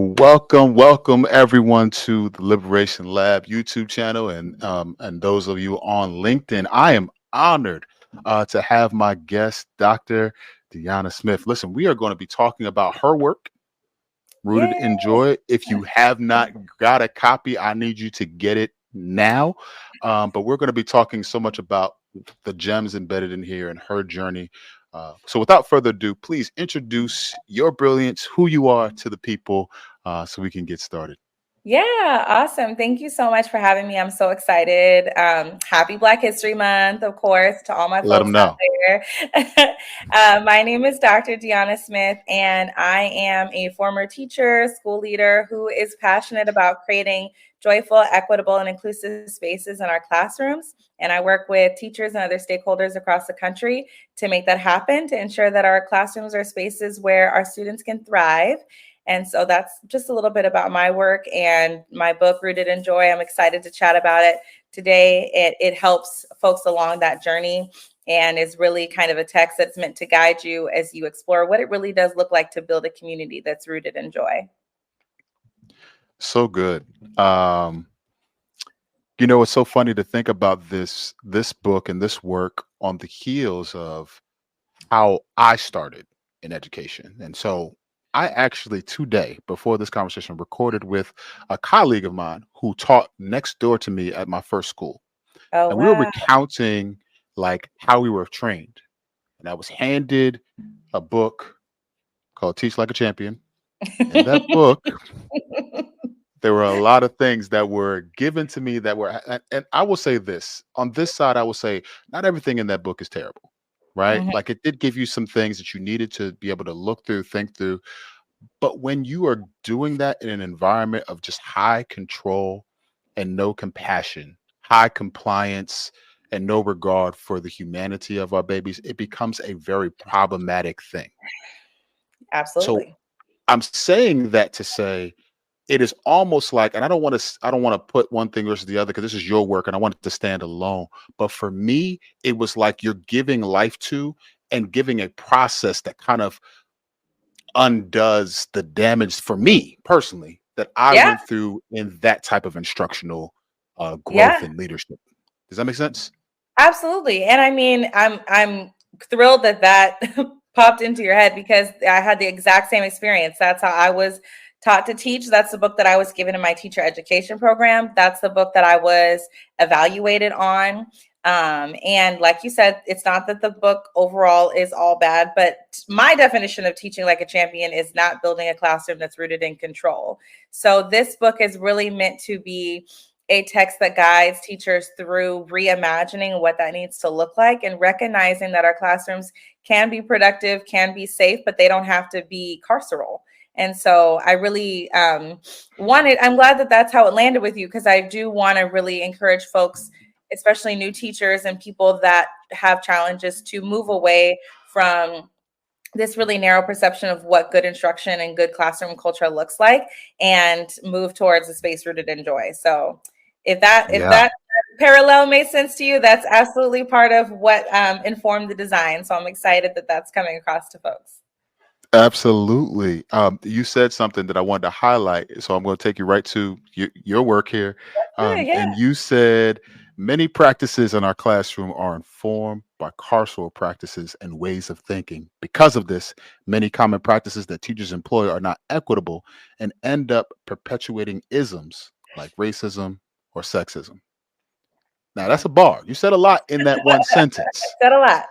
Welcome everyone to the Liberation Lab YouTube channel and those of you on LinkedIn. I am honored to have my guest, Dr. Deonna Smith. Listen, we are going to be talking about her work, Rooted Yay! in Joy. If you have not got a copy, I need you to get it now. But we're going to be talking so much about the gems embedded in here and her journey. So without further ado, please introduce your brilliance, who you are to the people, so we can get started. Yeah, awesome. Thank you so much for having me. I'm so excited. Happy Black History Month, of course, to all my Let them folks out know. there. My name is Dr. Deonna Smith, and I am a former teacher, school leader who is passionate about creating joyful, equitable, and inclusive spaces in our classrooms. And I work with teachers and other stakeholders across the country to make that happen, to ensure that our classrooms are spaces where our students can thrive. And so that's just a little bit about my work and my book, Rooted in Joy. I'm excited to chat about it today. It helps folks along that journey and is really kind of a text that's meant to guide you as you explore what it really does look like to build a community that's rooted in joy. So good. Um, it's so funny to think about this book and this work on the heels of how I started in education. And so I actually today, before this conversation, recorded with a colleague of mine who taught next door to me at my first school. Oh, And we were wow. recounting like how we were trained. And I was handed a book called Teach Like a Champion. In that book, there were a lot of things that were given to me that were, and I will say this on this side, I will say not everything in that book is terrible, right? Mhm. Like it did give you some things that you needed to be able to look through, think through. But when you are doing that in an environment of just high control and no compassion, high compliance, and no regard for the humanity of our babies, it becomes a very problematic thing. So Absolutely. I'm saying that to say it is almost like, and I don't want to put one thing versus the other because this is your work and I want it to stand alone. But for me, it was like you're giving life to and giving a process that kind of undoes the damage for me personally that I Yeah. went through in that type of instructional growth Yeah. and leadership. Does that make sense? Absolutely. And I mean, I'm thrilled that that popped into your head because I had the exact same experience. That's how I was taught to teach. That's the book that I was given in my teacher education program. That's the book that I was evaluated on. And like you said, it's not that the book overall is all bad, but my definition of teaching like a champion is not building a classroom that's rooted in control. So this book is really meant to be a text that guides teachers through reimagining what that needs to look like and recognizing that our classrooms can be productive, can be safe, but they don't have to be carceral. And so I really I'm glad that that's how it landed with you, because I do want to really encourage folks, especially new teachers and people that have challenges, to move away from this really narrow perception of what good instruction and good classroom culture looks like and move towards a space rooted in joy. So if Yeah, that parallel made sense to you, that's absolutely part of what informed the design. So I'm excited that that's coming across to folks. absolutely. You said something that I wanted to highlight, so I'm going to take you right to your work here. Yeah, yeah, And you said many practices in our classroom are informed by carceral practices and ways of thinking. Because of this, many common practices that teachers employ are not equitable and end up perpetuating isms like racism or sexism. Now, that's a bar. You said a lot in that one sentence. said a lot.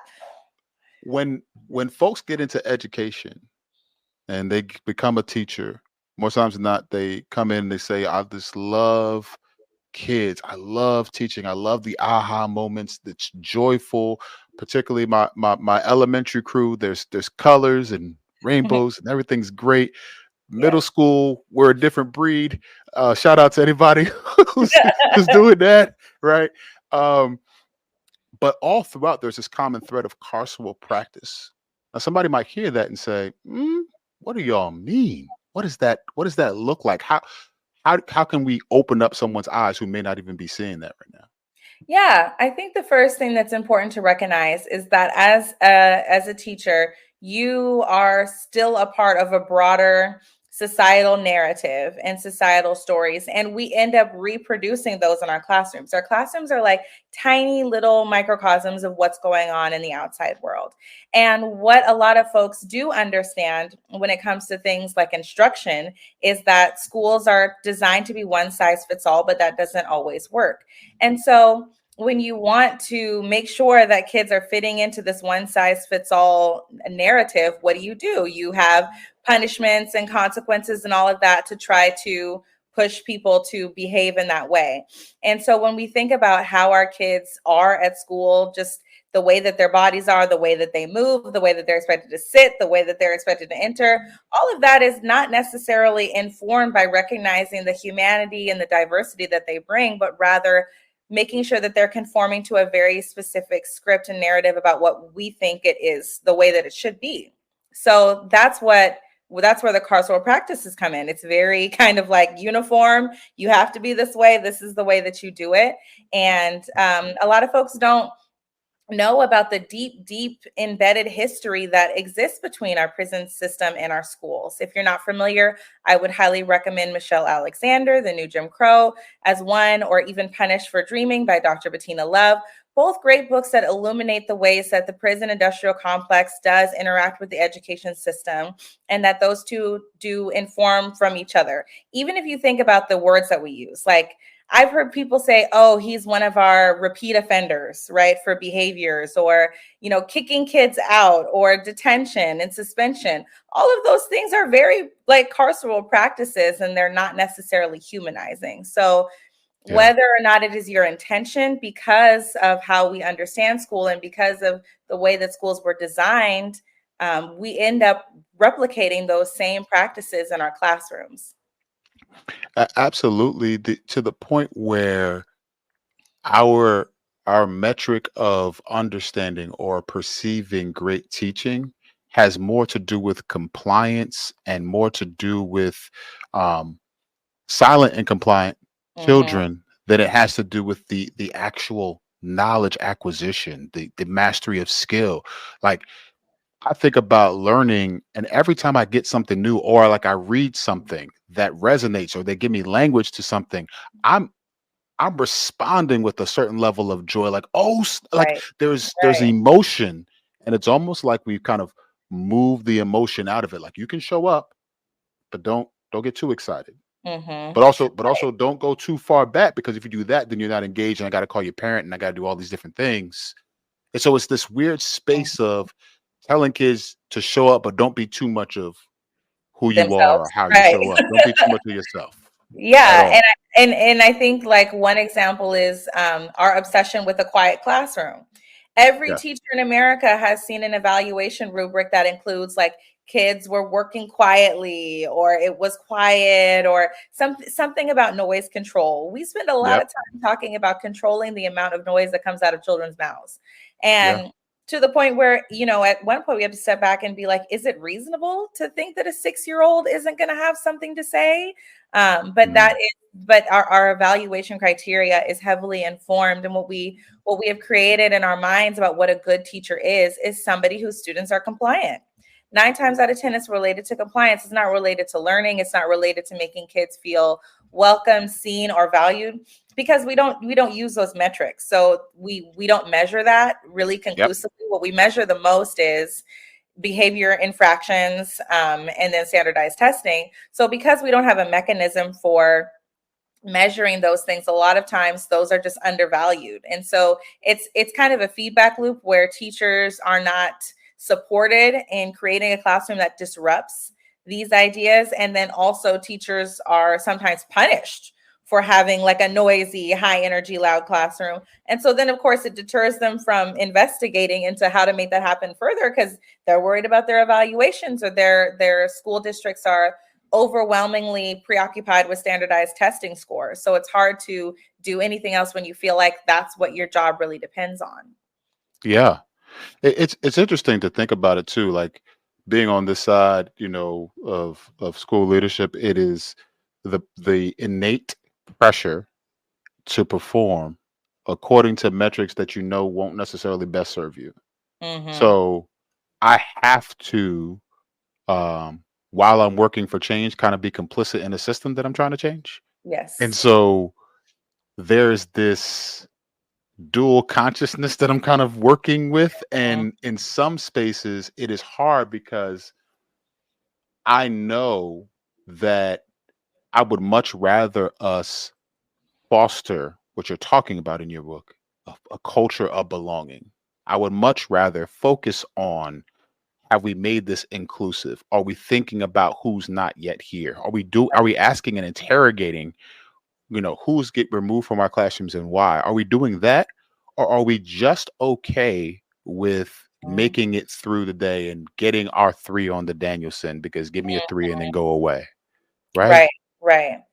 When folks get into education and they become a teacher, more times than not, they come in and they say, I just love kids. I love teaching. I love the aha moments. That's joyful, particularly my elementary crew. There's colors and rainbows and everything's great. Middle Yes. school, we're a different breed. Shout out to anybody who's doing that, right? Um, but all throughout, there's this common thread of carceral practice. Now, somebody might hear that and say, "What do y'all mean? What is that? What does that look like? How can we open up someone's eyes who may not even be seeing that right now?" Yeah, I think the first thing that's important to recognize is that as a teacher, you are still a part of a broader societal narrative and societal stories, and we end up reproducing those in our classrooms. Our classrooms are like tiny little microcosms of what's going on in the outside world. And what a lot of folks do understand when it comes to things like instruction is that schools are designed to be one size fits all, but that doesn't always work. And so when you want to make sure that kids are fitting into this one size fits all narrative, what do? You have punishments and consequences and all of that to try to push people to behave in that way. And so when we think about how our kids are at school, just the way that their bodies are, the way that they move, the way that they're expected to sit, the way that they're expected to enter, all of that is not necessarily informed by recognizing the humanity and the diversity that they bring, but rather making sure that they're conforming to a very specific script and narrative about what we think it is, the way that it should be. So that's where the carceral practices come in. It's very kind of like uniform. You have to be this way. This is the way that you do it. And a lot of folks don't know about the deep embedded history that exists between our prison system and our schools. If you're not familiar, I would highly recommend Michelle Alexander, The New Jim Crow as one, or even Punished for Dreaming by Dr. Bettina Love. Both great books that illuminate the ways that the prison industrial complex does interact with the education system, and that those two do inform from each other. Even if you think about the words that we use, like I've heard people say, oh, he's one of our repeat offenders, right, for behaviors, or, kicking kids out, or detention and suspension. All of those things are very like carceral practices, and they're not necessarily humanizing. So whether or not it is your intention, because of how we understand school and because of the way that schools were designed, we end up replicating those same practices in our classrooms. Absolutely, to the point where our metric of understanding or perceiving great teaching has more to do with compliance and more to do with um, silent and compliant Mm-hmm. children than it has to do with the actual knowledge acquisition, the mastery of skill. Like, I think about learning, and every time I get something new, or like I read something that resonates, or they give me language to something, I'm I'm responding with a certain level of joy. Like, oh, like Right. there's Right. emotion, and it's almost like we've kind of moved the emotion out of it. Like, you can show up, but don't get too excited. Mm-hmm. But also don't go too far back, because if you do that, then you're not engaged, and I got to call your parent, and I got to do all these different things. And so it's this weird space of telling kids to show up, but don't be too much of who you are or Themselves. how you Right. show up. Don't be too much of yourself at Yeah, all. and I think like one example is our obsession with a quiet classroom. Every Yeah. teacher in America has seen an evaluation rubric that includes like kids were working quietly, or it was quiet, or something about noise control. We spend a lot of Yep. time talking about controlling the amount of noise that comes out of children's mouths. Yeah. And to the point where, at one point we have to step back and be like, is it reasonable to think that a 6-year-old isn't going to have something to say? Mm. But our evaluation criteria is heavily informed, and what we have created in our minds about what a good teacher is somebody whose students are compliant. 9 times out of 10, it's related to compliance. It's not related to learning. It's not related to making kids feel welcome, seen, or valued, because we don't use those metrics. So we don't measure that really Yep. conclusively. What we measure the most is behavior infractions, and then standardized testing. So because we don't have a mechanism for measuring those things, a lot of times those are just undervalued. And so it's kind of a feedback loop where teachers are not supported in creating a classroom that disrupts these ideas, and then also teachers are sometimes punished for having like a noisy, high energy, loud classroom. And so then of course it deters them from investigating into how to make that happen further, because they're worried about their evaluations, or their school districts are overwhelmingly preoccupied with standardized testing scores. So it's hard to do anything else when you feel like that's what your job really depends on. Yeah. It's interesting to think about it too. Like, being on this side, of school leadership, it is the innate pressure to perform according to metrics that won't necessarily best serve you. Mm-hmm. So I have to um while I'm working for change, kind of be complicit in a system that I'm trying to change. And Yes. so there's this dual consciousness that I'm kind of working with. Mhm. And in some spaces, it is hard because I know that I would much rather us foster what you're talking about in your book, a culture of belonging. I would much rather focus on, have we made this inclusive? Are we thinking about who's not yet here? Are we asking and interrogating, who's get removed from our classrooms and why? Are we doing that? Or are we just okay with Mhm. making it through the day and getting our 3 on the Danielson, because give me a 3 and then go away, right? Right, right.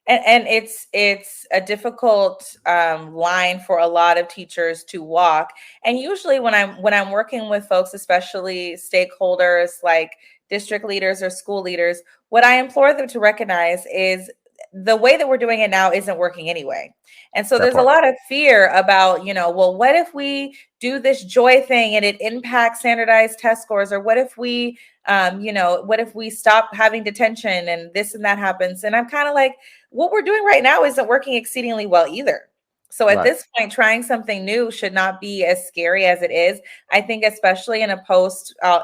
And it's a difficult line for a lot of teachers to walk. And usually when I'm working with folks, especially stakeholders like district leaders or school leaders, what I implore them to recognize is the way that we're doing it now isn't working anyway. And so That there's a part. lot of fear about, well, what if we do this joy thing and it impacts standardized test scores? Or what if we what if we stop having detention and this and that happens? And I'm kind of like, what we're doing right now isn't working exceedingly well either. So at Right. this point, trying something new should not be as scary as it is. I think, especially in a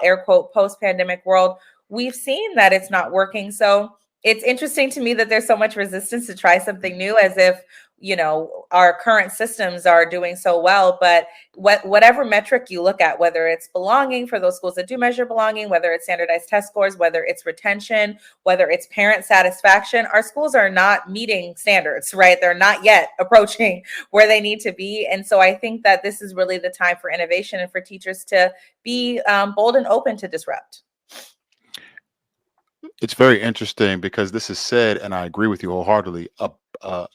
air quote, post pandemic world, we've seen that it's not working. So it's interesting to me that there's so much resistance to try something new, as if, our current systems are doing so well. But whatever metric you look at, whether it's belonging for those schools that do measure belonging, whether it's standardized test scores, whether it's retention, whether it's parent satisfaction, our schools are not meeting standards, right? They're not yet approaching where they need to be. And so I think that this is really the time for innovation and for teachers to be bold and open to disrupt. It's very interesting because this is said, and I agree with you wholeheartedly.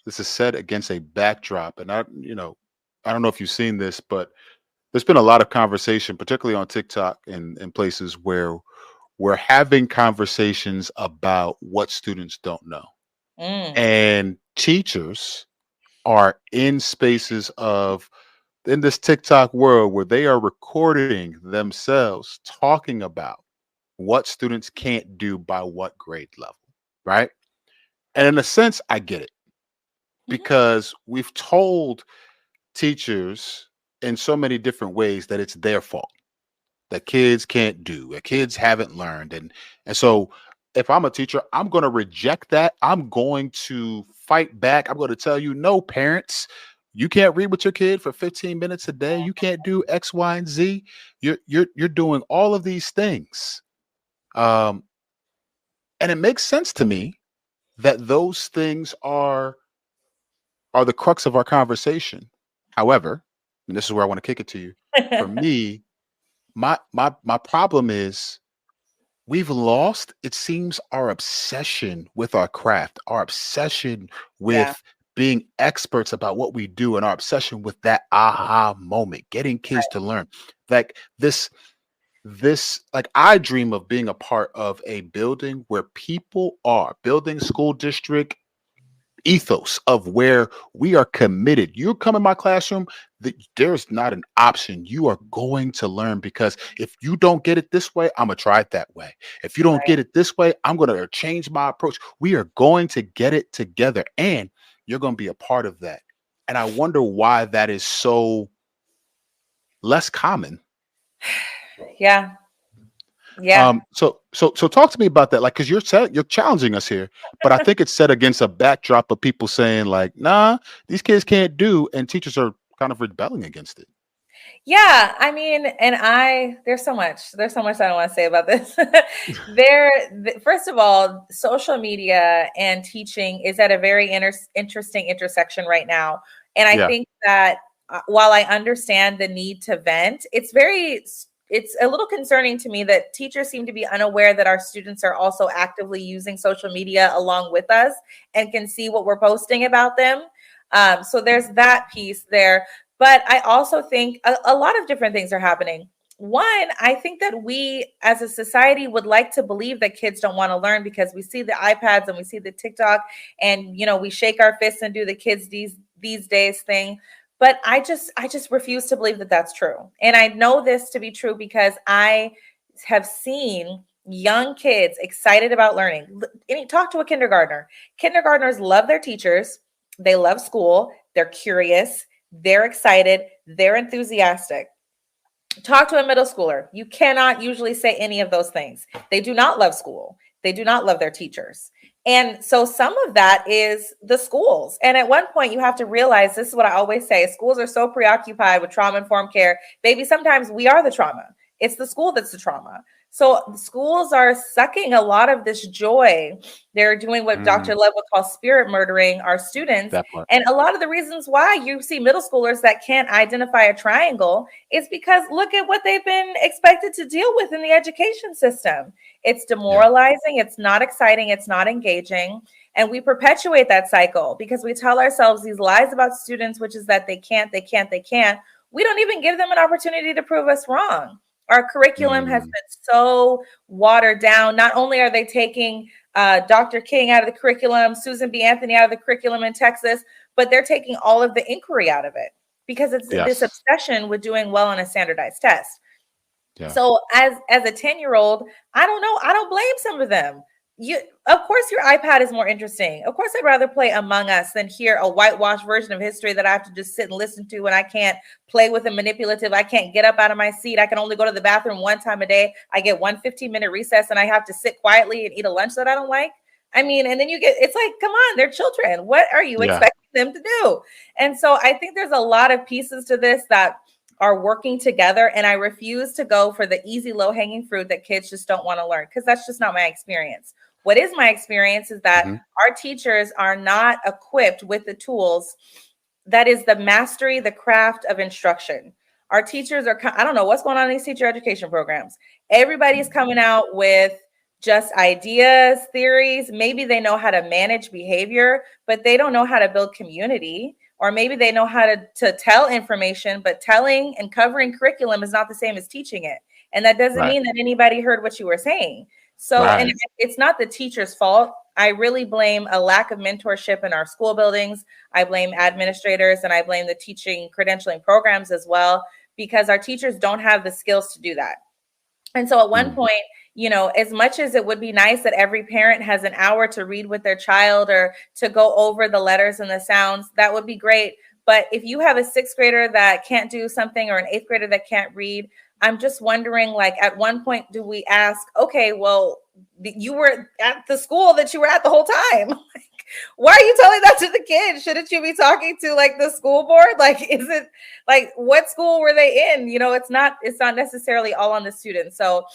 This is said against a backdrop, and I don't know if you've seen this, but there's been a lot of conversation, particularly on TikTok and in places where we're having conversations about what students don't know, Mm, and teachers are in spaces of in this TikTok world where they are recording themselves talking about what students can't do by what grade level, right? And in a sense, I get it, mhm. because we've told teachers in so many different ways that it's their fault, that kids can't do, that kids haven't learned. And so if I'm a teacher, I'm going to reject that. I'm going to fight back. I'm going to tell you, no, parents, you can't read with your kid for 15 minutes a day. You can't do X, Y, and Z. You're doing all of these things. Um, and it makes sense to me that those things are the crux of our conversation. However, and this is where I want to kick it to you. For me, my problem is we've lost, it seems, our obsession with our craft, our obsession Yeah. with being experts about what we do, and our obsession with that aha moment, getting kids to learn. Like this like I dream of being a part of a building where people are building school district ethos of where we are committed. You come in my classroom, there's not an option. You are going to learn, because if you don't get it this way, I'm gonna try it that way. If you don't Right. get it this way, I'm gonna change my approach. We are going to get it together, and you're going to be a part of that. And I wonder why that is so less common. Yeah. Yeah. So talk to me about that. Like, because you're challenging us here, but I think it's set against a backdrop of people saying like, nah, these kids can't do, and teachers are kind of rebelling against it. Yeah, I mean, there's so much I don't want to say about this. First of all, social media and teaching is at a very interesting intersection right now. And I Yeah, think that while I understand the need to vent, it's a little concerning to me that teachers seem to be unaware that our students are also actively using social media along with us and can see what we're posting about them. So there's that piece there. But I also think a lot of different things are happening. One, I think that we as a society would like to believe that kids don't want to learn because we see the iPads and we see the TikTok, and we shake our fists and do the kids these days thing. But I just refuse to believe that that's true. And I know this to be true because I have seen young kids excited about learning. Talk to a kindergartner. Kindergartners love their teachers. They love school. They're curious. They're excited. They're enthusiastic. Talk to a middle schooler. You cannot usually say any of those things. They do not love school. They do not love their teachers. And so some of that is the schools. And at one point, you have to realize, this is what I always say, schools are so preoccupied with trauma-informed care. Baby, sometimes we are the trauma. It's the school that's the trauma. So schools are sucking a lot of this joy. They're doing what Dr. Love would call spirit murdering our students. That part. And a lot of the reasons why you see middle schoolers that can't identify a triangle is because look at what they've been expected to deal with in the education system. It's demoralizing. It's not exciting. It's not engaging. And we perpetuate that cycle because we tell ourselves these lies about students, which is that they can't. We don't even give them an opportunity to prove us wrong. Our curriculum has been so watered down. Not only are they taking Dr. King out of the curriculum, Susan B. Anthony out of the curriculum in Texas, but they're taking all of the inquiry out of it because it's this obsession with doing well on a standardized test. Yeah. So as a 10-year-old, I don't know. I don't blame some of them. Of course, your iPad is more interesting. Of course, I'd rather play Among Us than hear a whitewashed version of history that I have to just sit and listen to, and I can't play with a manipulative. I can't get up out of my seat. I can only go to the bathroom one time a day. I get 1 15-minute recess, and I have to sit quietly and eat a lunch that I don't like. I mean, and then it's like, come on, they're children. What are you expecting them to do? And so I think there's a lot of pieces to this that are working together. And I refuse to go for the easy, low-hanging fruit that kids just don't want to learn, because that's just not my experience. What is my experience is that our teachers are not equipped with the tools that is the mastery, the craft of instruction. Our teachers are, I don't know what's going on in these teacher education programs. Everybody's coming out with just ideas, theories. Maybe they know how to manage behavior, but they don't know how to build community. Or maybe they know how to tell information, but telling and covering curriculum is not the same as teaching it. And that doesn't mean that anybody heard what you were saying. So, and it's not the teacher's fault. I really blame a lack of mentorship in our school buildings. I blame administrators, and I blame the teaching credentialing programs as well, because our teachers don't have the skills to do that. And so at one point, you know, as much as it would be nice that every parent has an hour to read with their child or to go over the letters and the sounds, that would be great. But if you have a 6th grader that can't do something or an 8th grader that can't read, I'm just wondering, like, at one point, do we ask, okay, well, you were at the school that you were at the whole time. Like, why are you telling that to the kids? Shouldn't you be talking to like the school board? Like, is it like, what school were they in? You know, it's not necessarily all on the students. So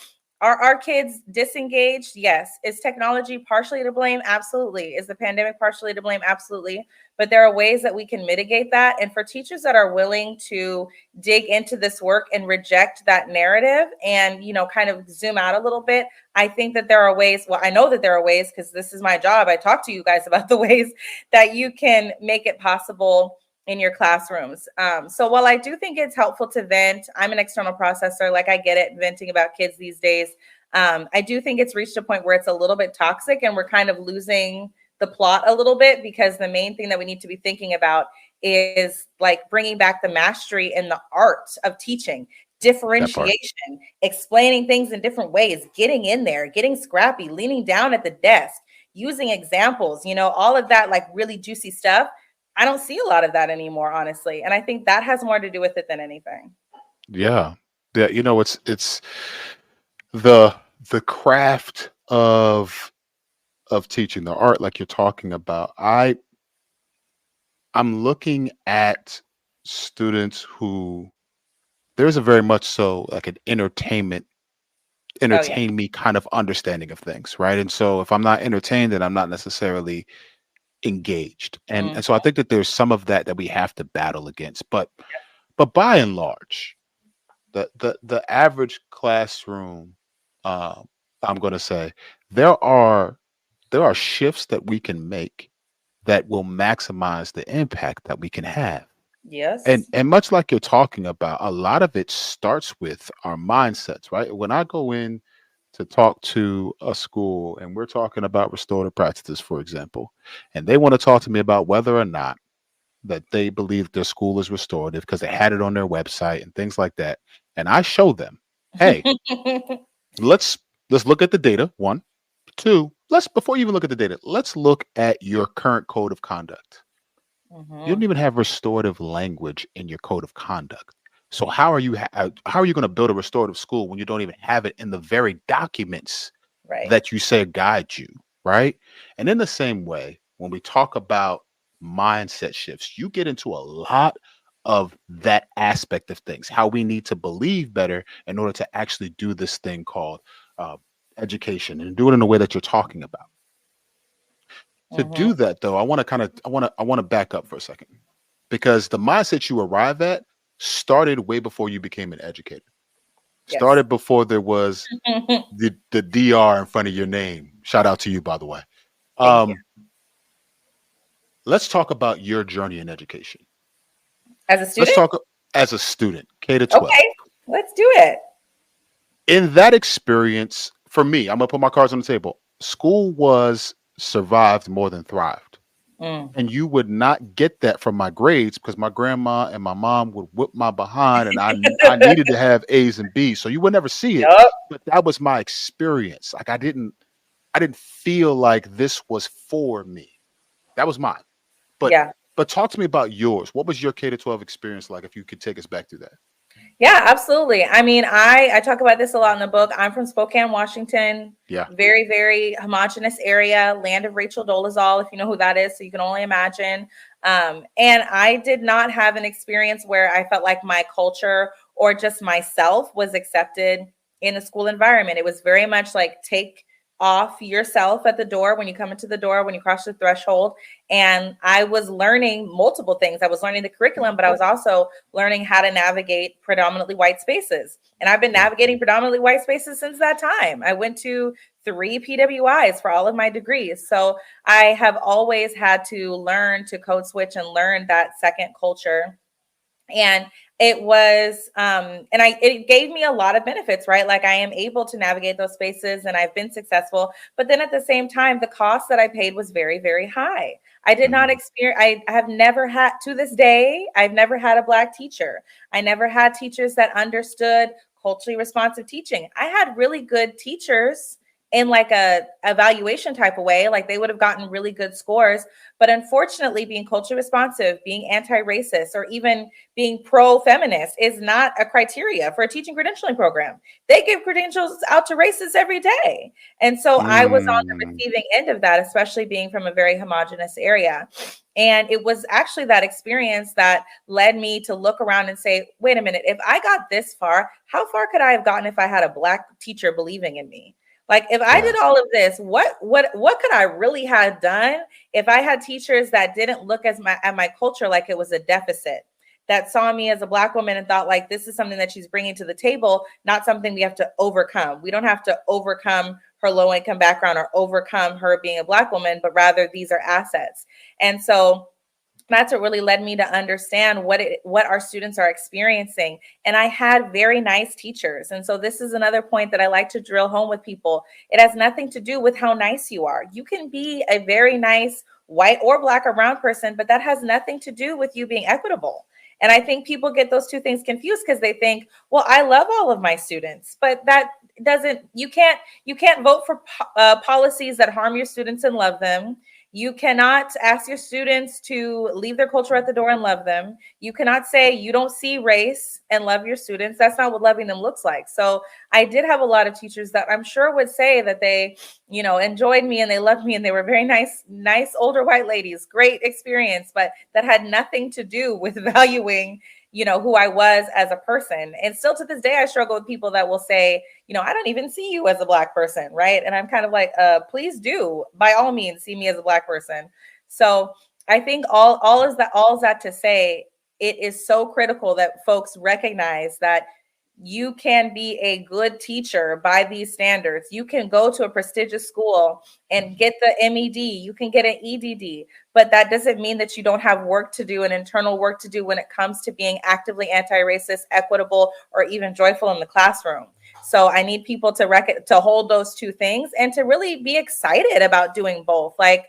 are our kids disengaged? Yes. Is technology partially to blame? Absolutely. Is the pandemic partially to blame? Absolutely. But there are ways that we can mitigate that. And for teachers that are willing to dig into this work and reject that narrative and, you know, kind of zoom out a little bit, I think that there are ways. Well, I know that there are ways, because this is my job. I talk to you guys about the ways that you can make it possible in your classrooms. So while I do think it's helpful to vent, I'm an external processor. Like, I get it, venting about kids these days. I do think it's reached a point where it's a little bit toxic and we're kind of losing the plot a little bit, because the main thing that we need to be thinking about is like bringing back the mastery in the art of teaching, differentiation, explaining things in different ways, getting in there, getting scrappy, leaning down at the desk, using examples, you know, all of that, like really juicy stuff. I don't see a lot of that anymore, honestly. And I think that has more to do with it than anything. Yeah. You know, it's the craft of teaching, the art, like you're talking about. I'm looking at students who, there's a very much so like an entertain me kind of understanding of things, right? And so if I'm not entertained, then I'm not necessarily engaged. And so I think that there's some of that we have to battle against. But by and large, the average classroom, I'm going to say there are shifts that we can make that will maximize the impact that we can have. Yes. And much like you're talking about, a lot of it starts with our mindsets, right? When I go in to talk to a school and we're talking about restorative practices, for example, and they want to talk to me about whether or not that they believe their school is restorative because they had it on their website and things like that. And I show them, hey, let's let's look at the data. One, two. Let's before you even look at the data, let's look at your current code of conduct. You don't Hmm. even have restorative language in your code of conduct. So how are you going to build a restorative school when you don't even have it in the very documents Right. that you say guide you, right? And in the same way, when we talk about mindset shifts, you get into a lot of that aspect of things, how we need to believe better in order to actually do this thing called uh, education and do it in a way that you're talking about. To Hmm. do that though, I want to back up for a second because the mindset you arrive at started way before you became an educator. Yes. Started before there was the DR in front of your name. Shout out to you, by the way. Thank you. Um, let's talk about your journey in education. As a Let's student? talk as a student, K to 12. Okay, let's do it. In that experience, for me, I'm gonna put my cards on the table. School was survived more than thrived. Mm. And you would not get that from my grades because my grandma and my mom would whip my behind, and I needed to have A's and B's. So you would never see it, Yup. but that was my experience. Like I didn't feel like this was for me. That was mine. But Yeah. but talk to me about yours. What was your K to 12 experience like if you could take us back through that? Yeah, absolutely. I mean, I talk about this a lot in the book. I'm from Spokane, Washington. Yeah. Very, very homogenous area, land of Rachel Dolezal, if you know who that is. So you can only imagine. And I did not have an experience where I felt like my culture or just myself was accepted in a school environment. It was very much like take off yourself at the door when you come into the door, when you cross the threshold. And I was learning multiple things. I was learning the curriculum, but I was also learning how to navigate predominantly white spaces. And I've been Yeah. navigating predominantly white spaces since that time. I went to 3 PWIs for all of my degrees. So I have always had to learn to code switch and learn that second culture. And it was and it gave me a lot of benefits, right? Like I am able to navigate those spaces and I've been successful, but then at the same time the cost that I paid was very, very high. I did not Mhm. experience, I have never had, to this day I've never had a Black teacher. I never had teachers that understood culturally responsive teaching. I had really good teachers in like a evaluation type of way, like they would have gotten really good scores, but unfortunately being culturally responsive, being anti-racist, or even being pro-feminist is not a criteria for a teaching credentialing program. They give credentials out to racists every day. And so I was on the Mm. receiving end of that, especially being from a very homogenous area. And it was actually that experience that led me to look around and say, wait a minute, if I got this far, how far could I have gotten if I had a Black teacher believing in me? Like if I Yeah. did all of this, what could I really have done if I had teachers that didn't look at my culture like it was a deficit, that saw me as a Black woman and thought like this is something that she's bringing to the table, not something we have to overcome. We don't have to overcome her low income background or overcome her being a Black woman, but rather these are assets. And so that's what really led me to understand what our students are experiencing. And I had very nice teachers. And so this is another point that I like to drill home with people. It has nothing to do with how nice you are. You can be a very nice white or Black or brown person, but that has nothing to do with you being equitable. And I think people get those two things confused because they think, well, I love all of my students, but that doesn't, you can't vote for policies that harm your students and love them. You cannot ask your students to leave their culture at the door and love them. You cannot say you don't see race and love your students. That's not what loving them looks like. So I did have a lot of teachers that I'm sure would say that they, enjoyed me and they loved me and they were very nice older white ladies, great experience, but that had nothing to do with valuing, who I was as a person. And still to this day, I struggle with people that will say, I don't even see you as a Black person, right? And I'm kind of like, please do, by all means, see me as a Black person. So I think all is that to say, it is so critical that folks recognize that you can be a good teacher by these standards. You can go to a prestigious school and get the MED, you can get an EDD, but that doesn't mean that you don't have work to do and internal work to do when it comes to being actively anti-racist, equitable, or even joyful in the classroom. So I need people to hold those two things and to really be excited about doing both. Like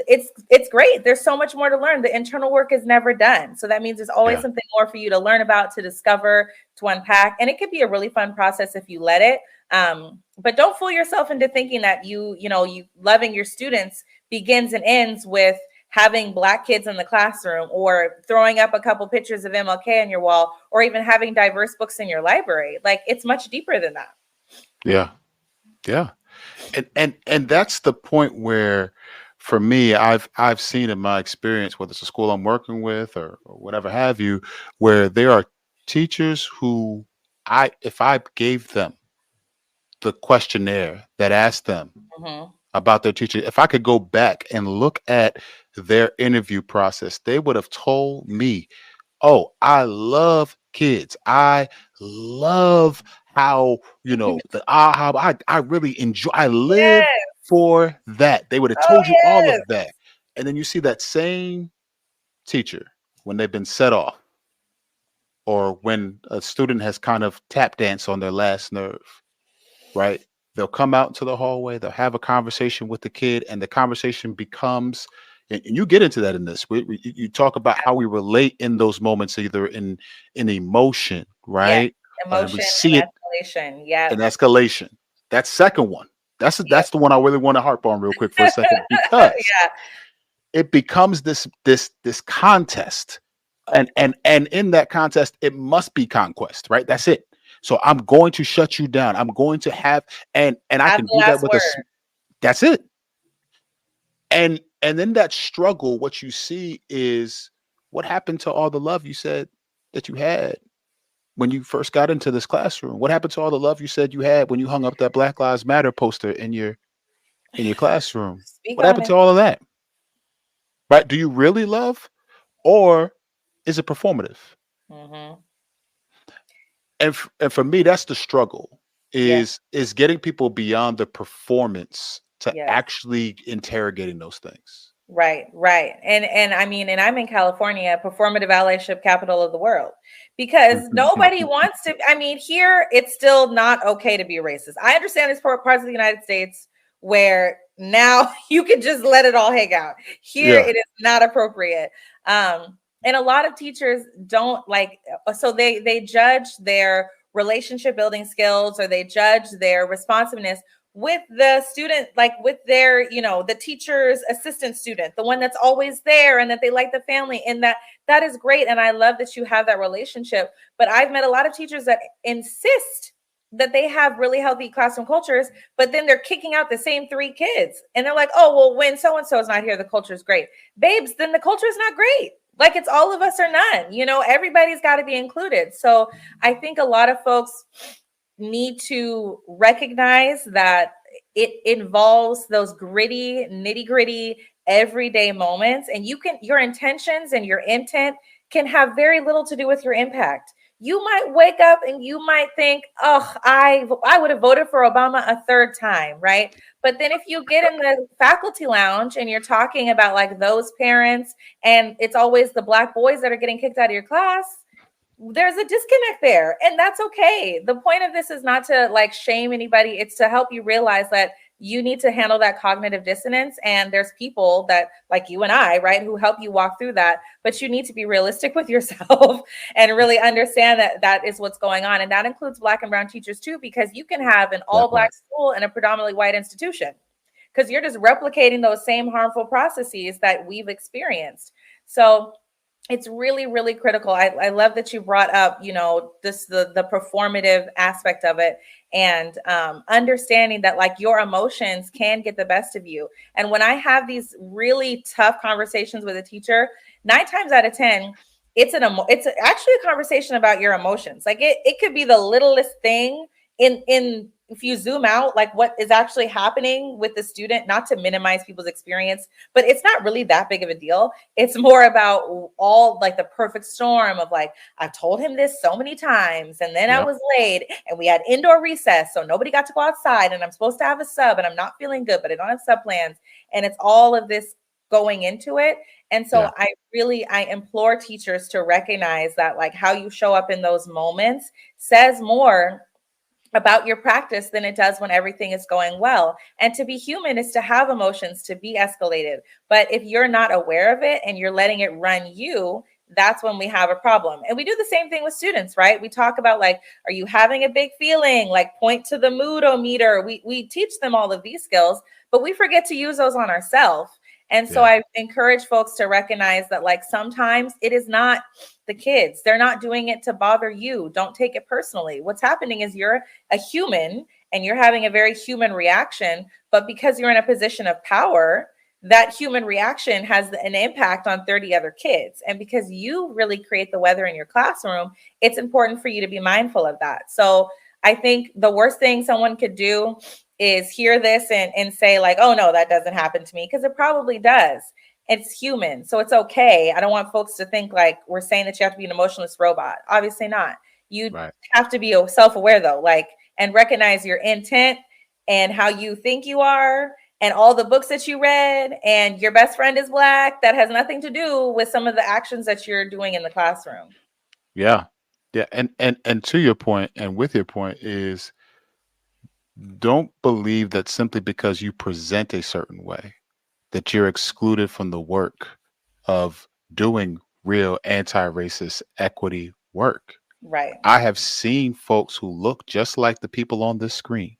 it's great. There's so much more to learn. The internal work is never done. So that means there's always Yeah. something more for you to learn about, to discover, to unpack. And it could be a really fun process if you let it. But don't fool yourself into thinking that you loving your students begins and ends with having Black kids in the classroom, or throwing up a couple pictures of MLK on your wall, or even having diverse books in your library. Like, it's much deeper than that. Yeah. Yeah. And that's the point where, for me, I've seen in my experience, whether it's a school I'm working with or whatever have you, where there are teachers who, if I gave them the questionnaire that asked them Mhm. about their teacher, if I could go back and look at their interview process, they would have told me, oh, I love kids. I love how, how I really enjoy, I live Yes. for that. They would have Oh, told you all yes. of that. And then you see that same teacher when they've been set off, or when a student has kind of tap danced on their last nerve, right? They'll come out into the hallway, they'll have a conversation with the kid, and the conversation becomes, and you get into that in this. You talk about how we relate in those moments, either in emotion, Yes. right? And we Emotion see it and escalation. Yep. in escalation. That second one, Yep. that's the one I really want to harp on real quick for a second, because Yeah. it becomes this contest, and in that contest, it must be conquest, right? That's it. So I'm going to shut you down. I'm going to have, and I Have can the do that last with word. that's it. And in that struggle, what you see is what happened to all the love you said that you had when you first got into this classroom. What happened to all the love you said you had when you hung up that Black Lives Matter poster in your classroom? Speak What on happened it. to all of that? Right? Do you really love, or is it performative? Mm-hmm. And for me, that's the struggle, Yeah. is getting people beyond the performance to Yes. actually interrogating those things. Right, right. And I mean, and I'm in California, performative allyship capital of the world, because nobody wants to. I mean, here it's still not okay to be racist. I understand there's parts of the United States where now you can just let it all hang out. Here Yeah. it is not appropriate. And a lot of teachers don't like, so they judge their relationship building skills, or they judge their responsiveness with the student, like with their, the teacher's assistant student, the one that's always there and that they like the family, and that is great. And I love that you have that relationship. But I've met a lot of teachers that insist that they have really healthy classroom cultures, but then they're kicking out the same 3 kids. And they're like, oh, well, when so-and-so is not here, the culture is great. Babes, then the culture is not great. Like, it's all of us or none, everybody's got to be included. So I think a lot of folks need to recognize that it involves those gritty, nitty-gritty, everyday moments, and your intentions and your intent can have very little to do with your impact. You might wake up and you might think, oh, I would have voted for Obama a 3rd time, right? But then if you get in the faculty lounge and you're talking about like those parents, and it's always the Black boys that are getting kicked out of your class, there's a disconnect there, and that's okay. The point of this is not to like shame anybody. It's to help you realize that you need to handle that cognitive dissonance, and there's people that, like you and I, right, who help you walk through that. But you need to be realistic with yourself and really understand that that is what's going on. And that includes Black and brown teachers too, because you can have an all That Black part. school and a predominantly white institution, because you're just replicating those same harmful processes that we've experienced. So it's really, really critical. I love that you brought up, the performative aspect of it, and understanding that like your emotions can get the best of you. And when I have these really tough conversations with a teacher, 9 times out of 10, it's actually a conversation about your emotions. Like it could be the littlest thing in if you zoom out, like what is actually happening with the student, not to minimize people's experience, but it's not really that big of a deal. It's more about all like the perfect storm of like, I've told him this so many times, and then I Yep. was late, and we had indoor recess, so nobody got to go outside, and I'm supposed to have a sub, and I'm not feeling good, but I don't have sub plans. And it's all of this going into it. And so Yeah. I implore teachers to recognize that like how you show up in those moments says more about your practice than it does when everything is going well. And to be human is to have emotions, to be escalated. But if you're not aware of it and you're letting it run you, that's when we have a problem. And we do the same thing with students, right? We talk about like, are you having a big feeling? Like point to the moodometer. We teach them all of these skills, but we forget to use those on ourselves. And so Yeah. I encourage folks to recognize that like sometimes it is not the kids. They're not doing it to bother you. Don't take it personally. What's happening is you're a human and you're having a very human reaction, but because you're in a position of power, that human reaction has an impact on 30 other kids. And because you really create the weather in your classroom, it's important for you to be mindful of that. So I think the worst thing someone could do is hear this and say like, oh no, that doesn't happen to me, because it probably does. It's human. So it's okay. I don't want folks to think like we're saying that you have to be an emotionless robot. Obviously not. You Right. have to be self-aware though, like, and recognize your intent and how you think you are and all the books that you read and your best friend is Black. That has nothing to do with some of the actions that you're doing in the classroom. Yeah. Yeah. And to your point, and with your point is, don't believe that simply because you present a certain way that you're excluded from the work of doing real anti-racist equity work. Right. I have seen folks who look just like the people on this screen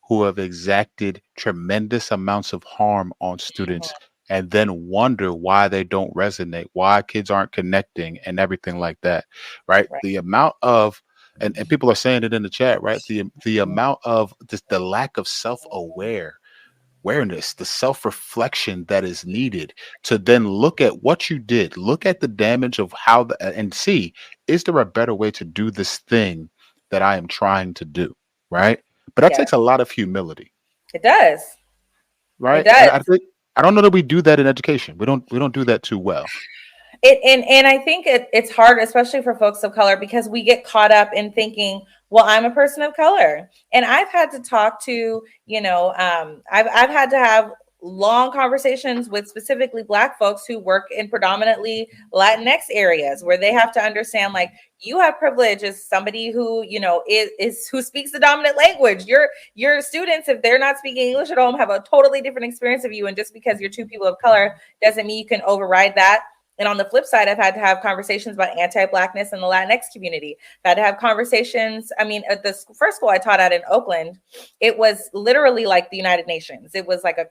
who have exacted tremendous amounts of harm on Mhm. students and then wonder why they don't resonate, why kids aren't connecting and everything like that, right? Right. The amount of and people are saying it in the chat, right? The Mhm. amount of this, the lack of awareness, the self-reflection that is needed to then look at what you did, look at the damage of how and see, is there a better way to do this thing that I am trying to do, right? But that Yeah, takes a lot of humility, it does. It right? And I does. think I don't know that we do that in education. We don't do that too well. And I think it's hard, especially for folks of color, because we get caught up in thinking, well, I'm a person of color, and I've had to talk to, I've had to have long conversations with specifically Black folks who work in predominantly Latinx areas, where they have to understand, like, you have privilege as somebody who, is who speaks the dominant language. Your students, if they're not speaking English at home, have a totally different experience of you, and just because you're two people of color doesn't mean you can override that. And on the flip side, I've had to have conversations about anti-Blackness in the Latinx community. I've had to have conversations. I mean, at the first school I taught at in Oakland, it was literally like the United Nations. It was like a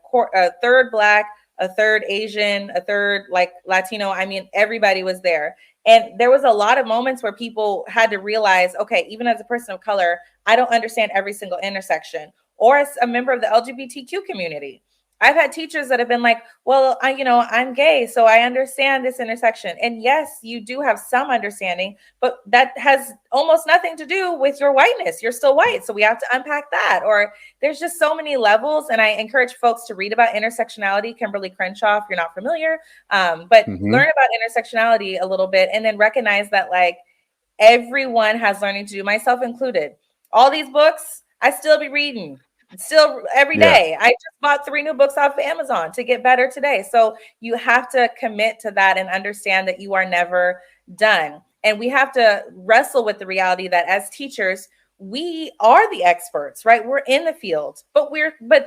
third Black, a third Asian, a third like Latino. I mean, everybody was there. And there was a lot of moments where people had to realize, okay, even as a person of color, I don't understand every single intersection. Or as a member of the LGBTQ community, I've had teachers that have been like, well, I'm gay, so I understand this intersection. And yes, you do have some understanding, but that has almost nothing to do with your whiteness. You're still white, so we have to unpack that. Or there's just so many levels. And I encourage folks to read about intersectionality, Kimberly Crenshaw, if you're not familiar, but Hmm. learn about intersectionality a little bit, and then recognize that like everyone has learning to do, myself included. All these books, I still be reading. Still every Yeah, day. I just bought 3 new books off of Amazon to get better today. So you have to commit to that and understand that you are never done. And we have to wrestle with the reality that as teachers, we are the experts, right? We're in the field, but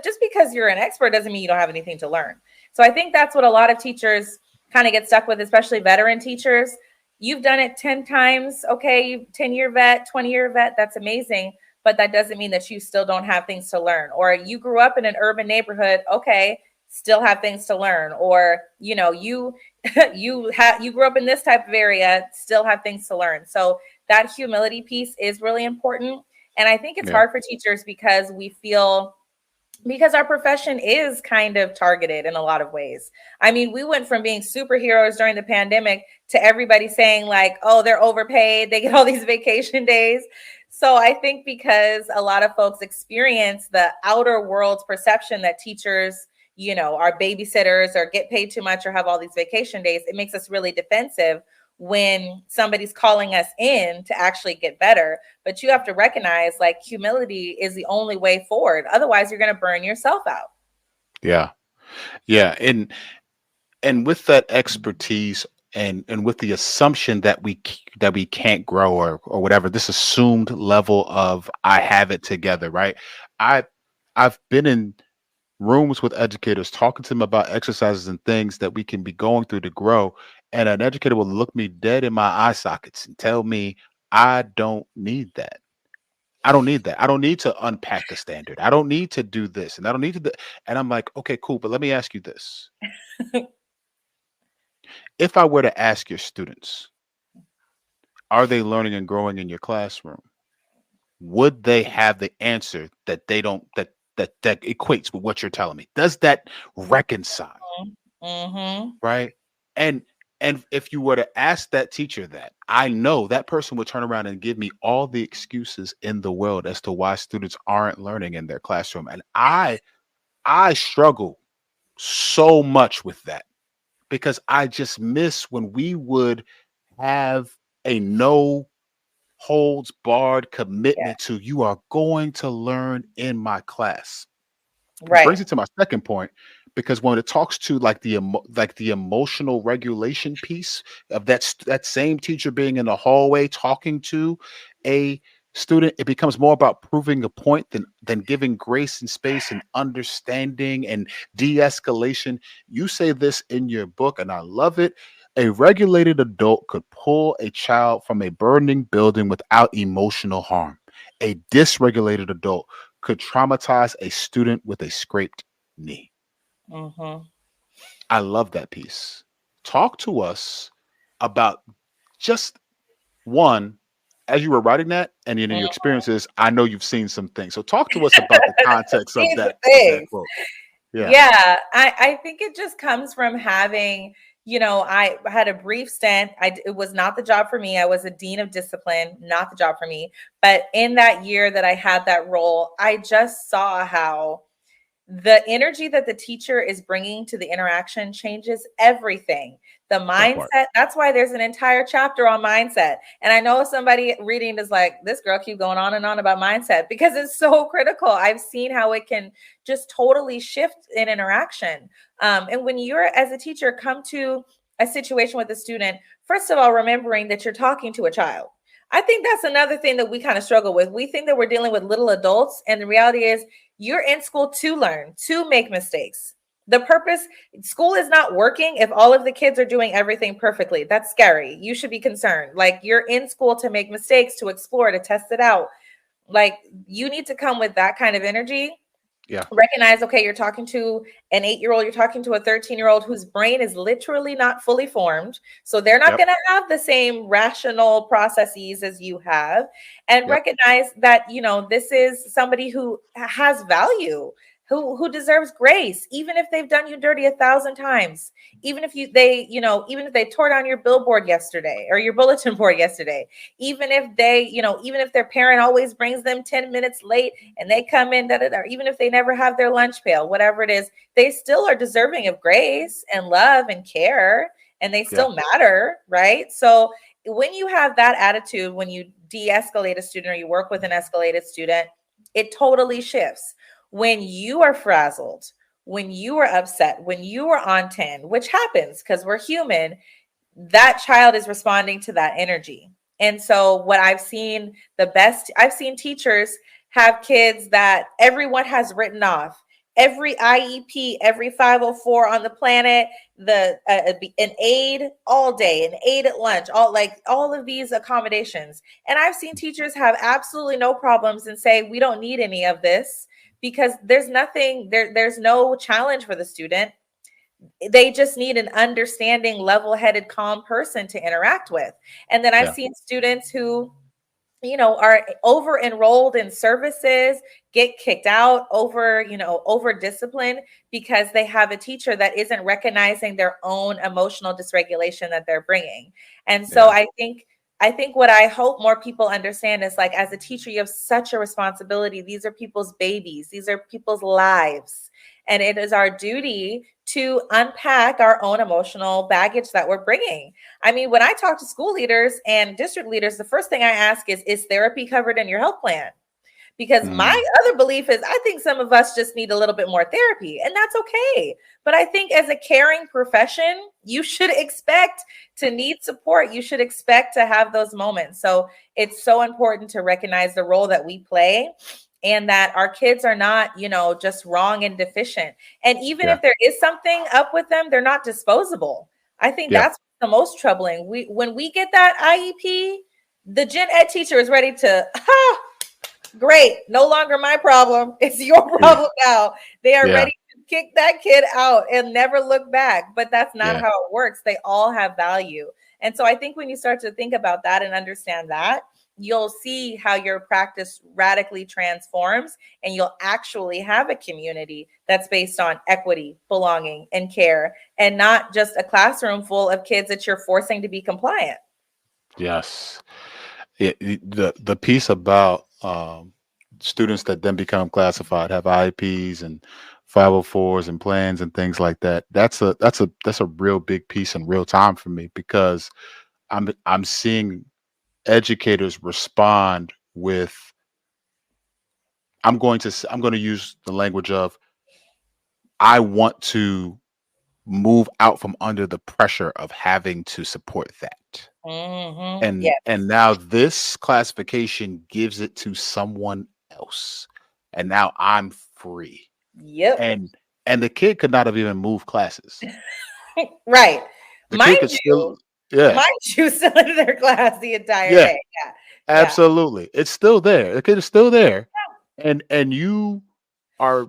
just because you're an expert doesn't mean you don't have anything to learn. So I think that's what a lot of teachers kind of get stuck with, especially veteran teachers. You've done it 10 times. Okay, 10-year vet, 20-year vet. That's amazing. But that doesn't mean that you still don't have things to learn. Or you grew up in an urban neighborhood. Okay, still have things to learn. Or, you you grew up in this type of area, still have things to learn. So that humility piece is really important. And I think it's yeah, hard for teachers because our profession is kind of targeted in a lot of ways. I mean, we went from being superheroes during the pandemic to everybody saying like, oh, they're overpaid, they get all these vacation days. So I think because a lot of folks experience the outer world's perception that teachers, are babysitters or get paid too much or have all these vacation days, it makes us really defensive when somebody's calling us in to actually get better. But you have to recognize like humility is the only way forward. Otherwise, you're going to burn yourself out. yeah, yeah. And with that expertise and with the assumption that that we can't grow or whatever, this assumed level of I have it together, right? I I've been in rooms with educators talking to them about exercises and things that we can be going through to grow, and an educator will look me dead in my eye sockets and tell me I don't need that. I don't need that. I don't need to unpack the standard. I don't need to do this, and I don't need to and I'm like, okay, cool, but let me ask you this. If I were to ask your students, are they learning and growing in your classroom? Would they have the answer that they don't that equates with what you're telling me? Does that reconcile? Mm-hmm. Right? And if you were to ask that teacher that, I know that person would turn around and give me all the excuses in the world as to why students aren't learning in their classroom. And I struggle so much with that because I just miss when we would have a no holds barred Yeah. commitment to you are going to learn in my class. Which Right. brings it to my second point, because when it talks to like like the emotional regulation piece of that same teacher being in the hallway talking to a student, it becomes more about proving a point than giving grace and space and understanding and de-escalation. You say this in your book, and I love it. A regulated adult could pull a child from a burning building without emotional harm. A dysregulated adult could traumatize a student with a scraped knee. Mm-hmm. I love that piece. Talk to us about just one, as you were writing that, and in your experiences, I know you've seen some things. So talk to us about the context of These that things. quote. Yeah. Yeah, I think it just comes from having, I had a brief stint. It was not the job for me. I was a dean of discipline, not the job for me. But in that year that I had that role, I just saw how the energy that the teacher is bringing to the interaction changes everything. The That part. mindset, that's why there's an entire chapter on mindset. And I know somebody reading is like, this girl keep going on and on about mindset because it's so critical. I've seen how it can just totally shift in interaction. And when you're, as a teacher, come to a situation with a student, first of all, remembering that you're talking to a child. I think that's another thing that we kind of struggle with. We think that we're dealing with little adults, and the reality is you're in school to learn, to make mistakes. The purpose, school is not working if all of the kids are doing everything perfectly. That's scary. You should be concerned. Like, you're in school to make mistakes, to explore, to test it out. Like, you need to come with that kind of energy. Yeah. Recognize, okay, you're talking to an 8-year-old, you're talking to a 13-year-old whose brain is literally not fully formed. So they're not Yep. going to have the same rational processes as you have. And Yep. recognize that, this is somebody who has value, who deserves grace, even if they've done you dirty 1,000 times. Even if even if they tore down your billboard yesterday or your bulletin board yesterday, even if even if their parent always brings them 10 minutes late and they come in, even if they never have their lunch pail, whatever it is, they still are deserving of grace and love and care, and they Yeah. still matter, right? So when you have that attitude, when you de-escalate a student or you work with an escalated student, it totally shifts. When you are frazzled, when you are upset, when you are on 10, which happens because we're human, that child is responding to that energy. And so what I've seen I've seen teachers have kids that everyone has written off. Every IEP, every 504 on the planet, an aid all day, an aid at lunch, all of these accommodations. And I've seen teachers have absolutely no problems and say, we don't need any of this because there's nothing there. There's no challenge for the student. They just need an understanding, level-headed, calm person to interact with. And then I've Yeah. seen students who are over enrolled in services, get kicked out over discipline because they have a teacher that isn't recognizing their own emotional dysregulation that they're bringing. And so Yeah. I think what I hope more people understand is, like, as a teacher, you have such a responsibility. These are people's babies. These are people's lives. And it is our duty to unpack our own emotional baggage that we're bringing. I mean, when I talk to school leaders and district leaders, the first thing I ask is therapy covered in your health plan? Because my Mm, other belief is I think some of us just need a little bit more therapy, and that's okay. But I think as a caring profession, you should expect to need support. You should expect to have those moments. So it's so important to recognize the role that we play and that our kids are not, just wrong and deficient. And even yeah, if there is something up with them, they're not disposable. I think yeah, that's the most troubling. When we get that IEP, the gen ed teacher is ready to, great, no longer my problem. It's your yeah, problem now. They are yeah, ready to kick that kid out and never look back. But that's not yeah. how it works. They all have value. And so I think when you start to think about that and understand that, you'll see how your practice radically transforms and you'll actually have a community that's based on equity, belonging, and care, and not just a classroom full of kids that you're forcing to be compliant. Yes. The piece about students that then become classified have IEPs and 504s and plans and things like that. That's a real big piece in real time for me because I'm seeing educators respond with I'm going to use the language of I want to move out from under the pressure of having to support that. And Yes. now this classification gives it to someone else. And now I'm free. Yep. And the kid could not have even moved classes. Right. The kid Mind could you, still yeah. mind you, still in their class the entire Yeah, day. Yeah. Yeah. absolutely. It's still there. The kid is still there. And you are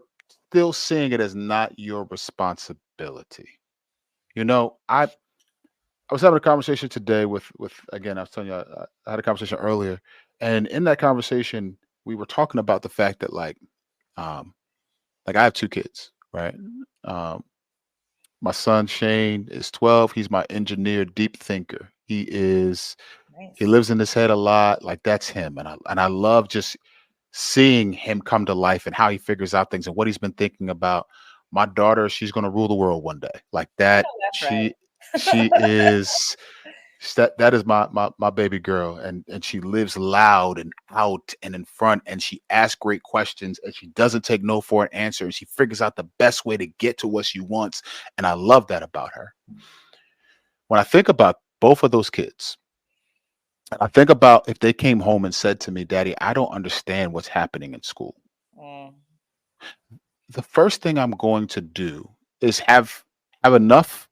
still seeing it as not your responsibility. I was having a conversation today with again, I was telling you I had a conversation earlier, and in that conversation, we were talking about the fact that um, like I have two kids, right? Um, my son Shane is 12. He's my engineer, deep thinker. He Nice. lives in his head a lot. Like that's him, and I love just seeing him come to life and how he figures out things and what he's been thinking about. My daughter, she's going to rule the world one day, like that. That's right. She is that is my baby girl, and she lives loud and out and in front, and she asks great questions, and she doesn't take no for an answer, and she figures out the best way to get to what she wants, and I love that about her. When I think about both of those kids, I think about if they came home and said to me, "Daddy, I don't understand what's happening in school." Mm, The first thing I'm going to do is have enough,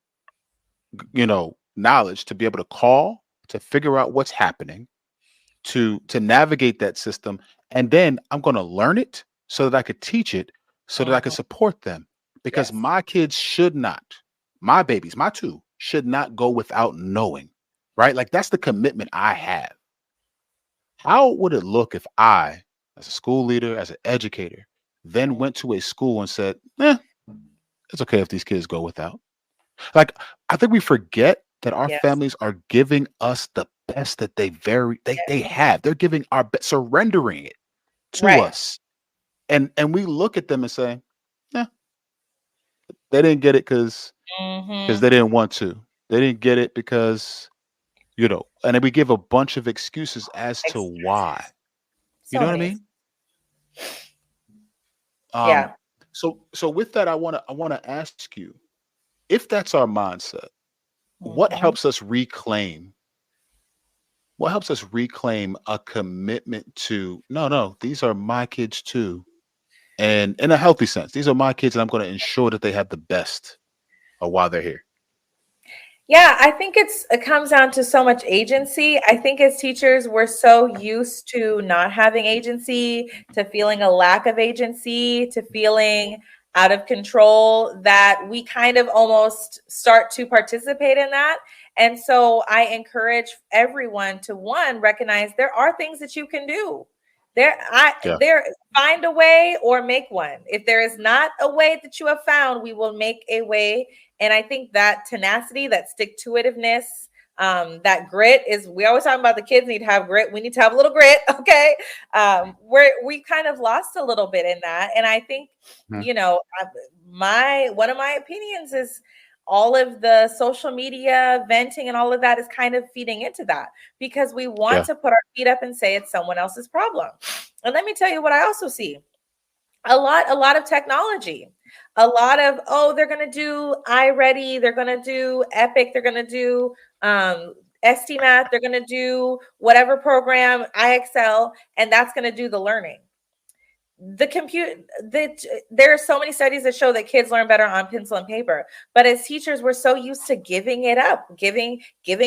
knowledge to be able to call to figure out what's happening to navigate that system, and then I'm going to learn it so that I could teach it so that I could mhm. support them because Yes. my kids should not, my babies, my two should not go without knowing, right? Like that's the commitment I have. How would it look if I, as a school leader, as an educator, then went to a school and said, it's okay if these kids go without? Like, I think we forget that our Yes. families are giving us the best that they have. They're giving our best, surrendering it to Right. us. And we look at them and say, "Yeah, they didn't get it because Hmm. they didn't want to. They didn't get it because, and then we give a bunch of excuses as to why. You So know what I many. mean? Um, Yeah. so with that, I wanna ask you, if that's our mindset, what Hmm. helps us reclaim what helps us reclaim a commitment to no, no, these are my kids too. And in a healthy sense, these are my kids, and I'm going to ensure that they have the best while they're here. Yeah, I think it comes down to so much agency. I think as teachers, we're so used to not having agency, to feeling a lack of agency, to feeling out of control that we kind of almost start to participate in that. And so I encourage everyone to one recognize there are things that you can do. Yeah, There find a way or make one. If there is not a way that you have found, we will make a way. And I think that tenacity, that stick to itiveness, that grit is, we always talk about the kids need to have grit. We need to have a little grit. Okay. We kind of lost a little bit in that. And I think, mhm, one of my opinions is all of the social media venting and all of that is kind of feeding into that because we want yeah, to put our feet up and say it's someone else's problem. And let me tell you what I also see. A lot of technology, a lot of, oh, they're going to do iReady, they're going to do Epic, they're going to do ST Math, they're going to do whatever program, IXL, and that's going to do the learning. There are so many studies that show that kids learn better on pencil and paper, but as teachers we're so used to giving it up, giving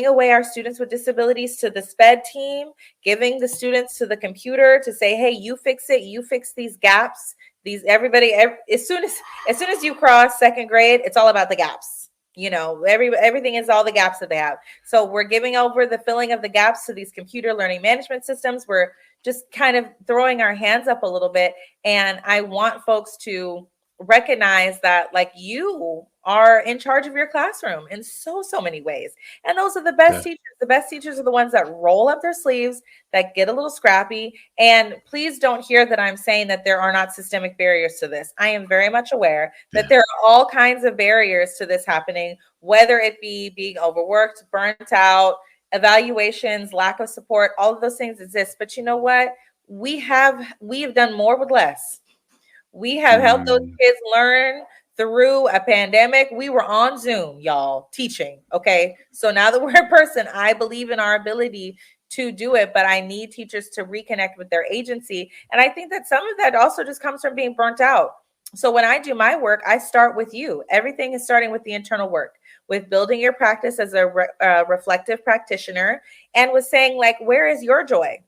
away our students with disabilities to the sped team, giving the students to the computer to say, hey, you fix it, you fix these gaps, these as soon as you cross second grade, it's all about the gaps. Everything is all the gaps that they have. So we're giving over the filling of the gaps to these computer learning management systems. We're just kind of throwing our hands up a little bit. And I want folks to recognize that, like, you are in charge of your classroom in so many ways. And those are the best teachers. The best teachers are the ones that roll up their sleeves, that get a little scrappy. And please don't hear that I'm saying that there are not systemic barriers to this. I am very much aware that there are all kinds of barriers to this happening, whether it be being overworked, burnt out, evaluations, lack of support. All of those things exist. But you know what? We have done more with less. We have helped those kids learn through a pandemic. We were on Zoom, y'all, teaching. Okay. So now that we're in person, I believe in our ability to do it, but I need teachers to reconnect with their agency. And I think that some of that also just comes from being burnt out. So when I do my work, I start with you. Everything is starting with the internal work, with building your practice as a reflective practitioner, and with saying, like, where is your joy?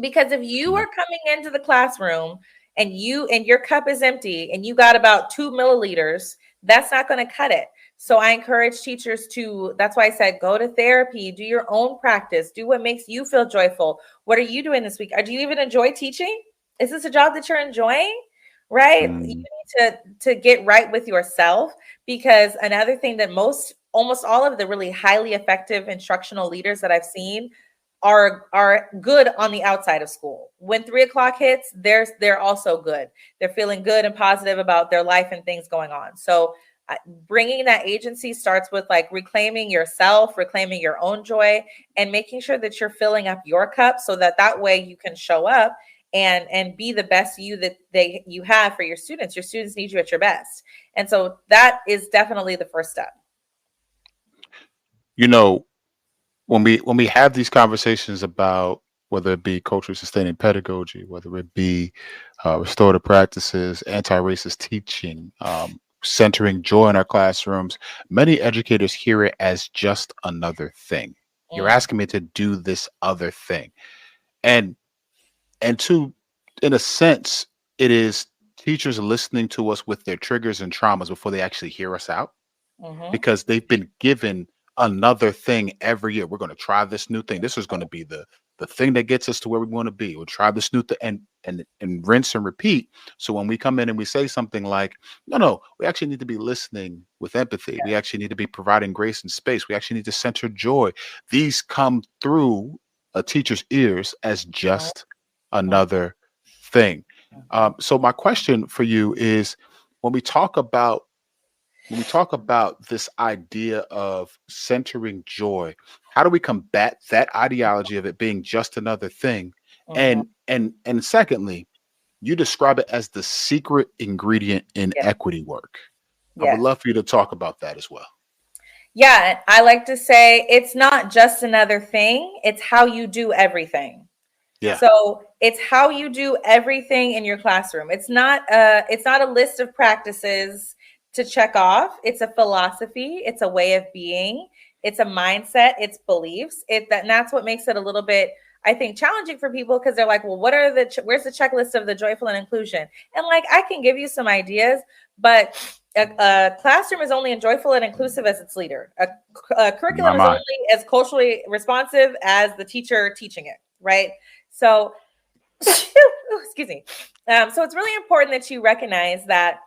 Because if you are coming into the classroom and your cup is empty and you got about 2 milliliters, that's not going to cut it. So I encourage teachers that's why I said, go to therapy, do your own practice, do what makes you feel joyful. What are you doing this week? Do you even enjoy teaching? Is this a job that you're enjoying? Right? You need to get right with yourself, because another thing that almost all of the really highly effective instructional leaders that I've seen are good on the outside of school. When 3 o'clock hits, they're also good. They're feeling good and positive about their life and things going on. So bringing that agency starts with, like, reclaiming yourself, reclaiming your own joy, and making sure that you're filling up your cup so that way you can show up and be the best you that you have for your students. Your students need you at your best. And so that is definitely the first step. When we have these conversations about whether it be culturally sustaining pedagogy, whether it be restorative practices, anti-racist teaching, centering joy in our classrooms, many educators hear it as just another thing. You're asking me to do this other thing. And in a sense, it is teachers listening to us with their triggers and traumas before they actually hear us out, because they've been given another thing every year. We're going to try this new thing. This is going to be the thing that gets us to where we want to be. We'll try this new thing and rinse and repeat. So when we come in and we say something like, no, we actually need to be listening with empathy. We actually need to be providing grace and space. We actually need to center joy. These come through a teacher's ears as just another thing. So my question for you is, when we talk about this idea of centering joy, how do we combat that ideology of it being just another thing? And secondly, you describe it as the secret ingredient in equity work. I would love for you to talk about that as well. Yeah, I like to say it's not just another thing, it's how you do everything. Yeah. So it's how you do everything in your classroom. It's not a list of practices to check off. It's a philosophy. It's a way of being. It's a mindset. It's beliefs. And that's what makes it a little bit, I think, challenging for people, because they're like, well, where's the checklist of the joyful and inclusion? And, like, I can give you some ideas, but a classroom is only as joyful and inclusive as its leader. A curriculum is only as culturally responsive as the teacher teaching it, right? So, excuse me. So it's really important that you recognize that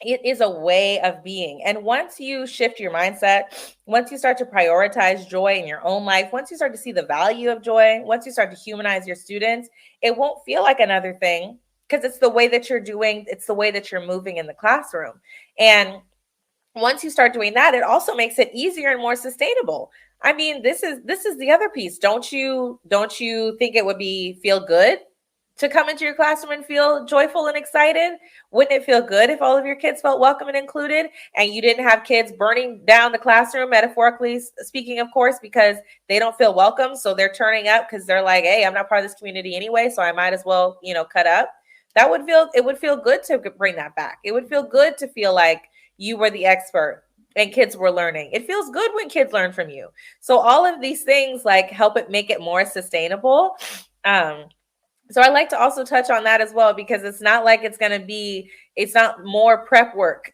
it is a way of being. And once you shift your mindset, once you start to prioritize joy in your own life, once you start to see the value of joy, once you start to humanize your students, it won't feel like another thing, because it's the way that you're doing, it's the way that you're moving in the classroom. And once you start doing that, it also makes it easier and more sustainable. I mean, this is the other piece. Don't you think it would feel good to come into your classroom and feel joyful and excited? Wouldn't it feel good if all of your kids felt welcome and included, and you didn't have kids burning down the classroom, metaphorically speaking, of course, because they don't feel welcome? So they're turning up because they're like, hey, I'm not part of this community anyway, so I might as well, cut up. It would feel good to bring that back. It would feel good to feel like you were the expert and kids were learning. It feels good when kids learn from you. So all of these things like help it make it more sustainable. So I like to also touch on that as well, because it's not like it's not more prep work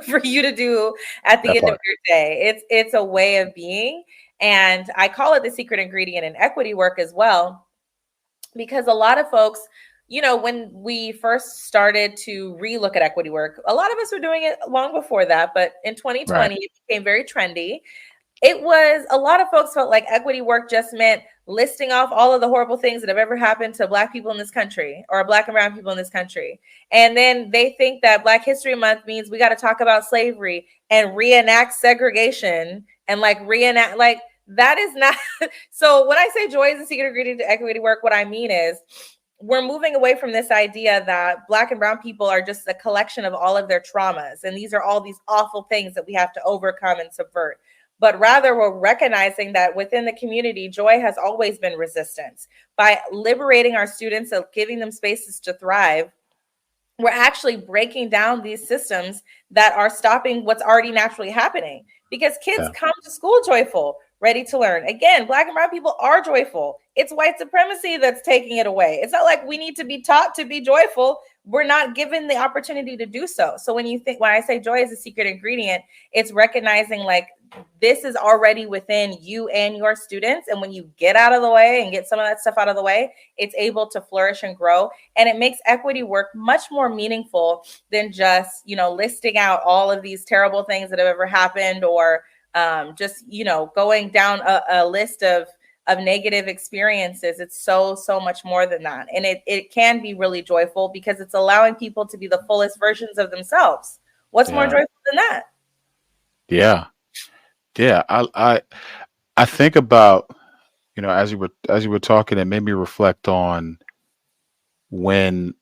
for you to do at the That end of part. your day. It's a way of being. And I call it the secret ingredient in equity work as well, because a lot of folks, when we first started to relook at equity work, a lot of us were doing it long before that. But in 2020, Right. it became very trendy. It was a lot of folks felt like equity work just meant listing off all of the horrible things that have ever happened to Black people in this country or Black and brown people in this country. And then they think that Black History Month means we got to talk about slavery and reenact segregation and reenact that is not. So when I say joy is the secret ingredient to equity work, what I mean is we're moving away from this idea that Black and brown people are just a collection of all of their traumas. And these are all these awful things that we have to overcome and subvert. But rather, we're recognizing that within the community, joy has always been resistance. By liberating our students and giving them spaces to thrive, we're actually breaking down these systems that are stopping what's already naturally happening. Because kids Yeah. come to school joyful, ready to learn. Again, Black and brown people are joyful. It's white supremacy that's taking it away. It's not like we need to be taught to be joyful. We're not given the opportunity to do so. So when I say joy is a secret ingredient, it's recognizing this is already within you and your students. And when you get out of the way and get some of that stuff out of the way, it's able to flourish and grow. And it makes equity work much more meaningful than just, listing out all of these terrible things that have ever happened, or just, going down a list of negative experiences. It's so much more than that. And it can be really joyful because it's allowing people to be the fullest versions of themselves. What's more Yeah. joyful than that? Yeah. Yeah. I think about, as you were talking, it made me reflect on when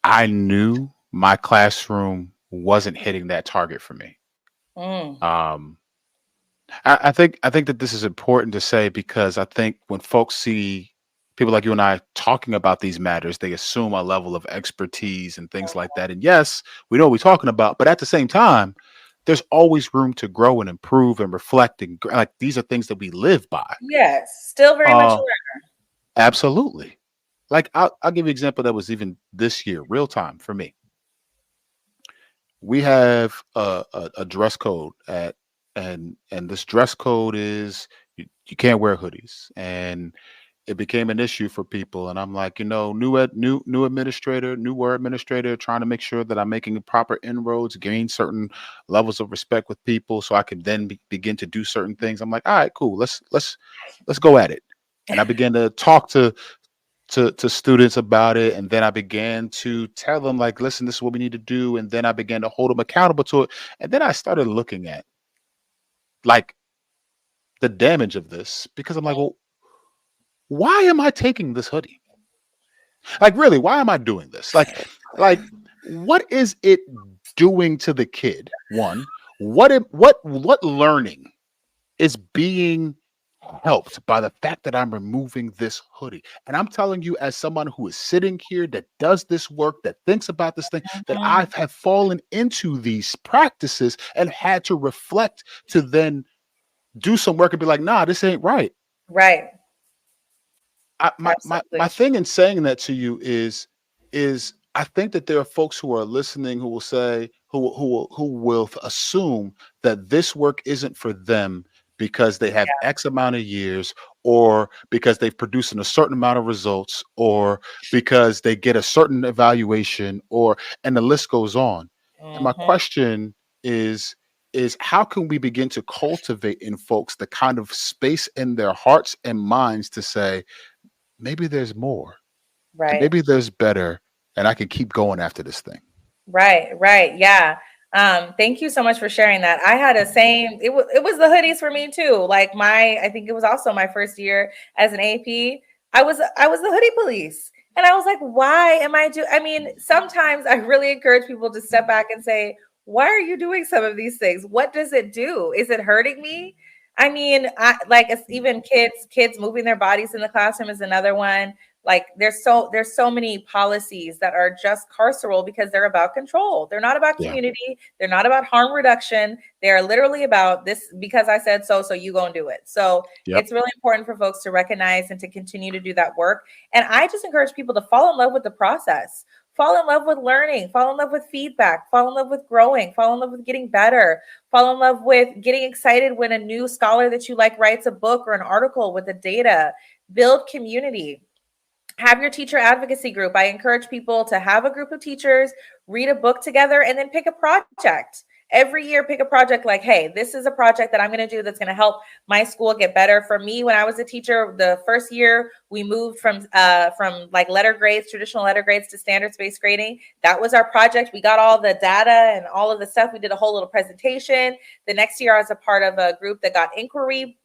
I knew my classroom wasn't hitting that target for me. Mm, Um, I think that this is important to say, because I think when folks see people like you and I talking about these matters, they assume a level of expertise and things like that. And yes, we know what we're talking about, but at the same time, there's always room to grow and improve and reflect. And these are things that we live by. yes, still very much Uh, aware. absolutely. I'll give you an example that was even this year, real time for me. We have a dress code and this dress code is you can't wear hoodies, and it became an issue for people. And I'm like, new administrator, newer administrator, trying to make sure that I'm making proper inroads, gain certain levels of respect with people, so I can then begin to do certain things. I'm like, all right, cool, let's go at it. And I began to talk to students about it, and then I began to tell them, like, listen, this is what we need to do, and then I began to hold them accountable to it. And then I started looking at like the damage of this, because I'm like, well, why am I taking this hoodie? Like, really, why am I doing this? Like, what is it doing to the kid? One, what learning is being helped by the fact that I'm removing this hoodie? And I'm telling you, as someone who is sitting here that does this work, that thinks about this thing, that I Mhm. have fallen into these practices and had to reflect to then do some work and be like, nah, this ain't right. Right. My Absolutely. thing in saying that to you is I think that there are folks who are listening who will say who will assume that this work isn't for them because they have X amount of years, or because they've produced a certain amount of results, or because they get a certain evaluation, or and the list goes on. And my Mhm. question is is how can we begin to cultivate in folks the kind of space in their hearts and minds to say, maybe there's more, and Right. maybe there's better, and I can keep going after this thing. Right. Yeah. Thank you so much for sharing that. I had a same, it was the hoodies for me too. I think it was also my first year as an AP. I was the hoodie police. And I was like, why am I doing? I mean, sometimes I really encourage people to step back and say, why are you doing some of these things? What does it do? Is it hurting me? I mean, like it's even kids moving their bodies in the classroom is another one. Like there's so many policies that are just carceral because they're about control. They're not about Yeah. community. They're not about harm reduction. They are literally about this because I said so, so you go and do it. So Yep. it's really important for folks to recognize and to continue to do that work. And I just encourage people to fall in love with the process, fall in love with learning, fall in love with feedback, fall in love with growing, fall in love with getting better, fall in love with getting excited when a new scholar that you like writes a book or an article with the data, build community. Have your teacher advocacy group. I encourage people to have a group of teachers, read a book together, and then pick a project. Every year, pick a project like, hey, this is a project that I'm going to do that's going to help my school get better. For me, when I was a teacher, the first year we moved from like letter grades, traditional letter grades to standards-based grading. That was our project. We got all the data and all of the stuff. We did a whole little presentation. The next year, I was a part of a group that got inquiry-based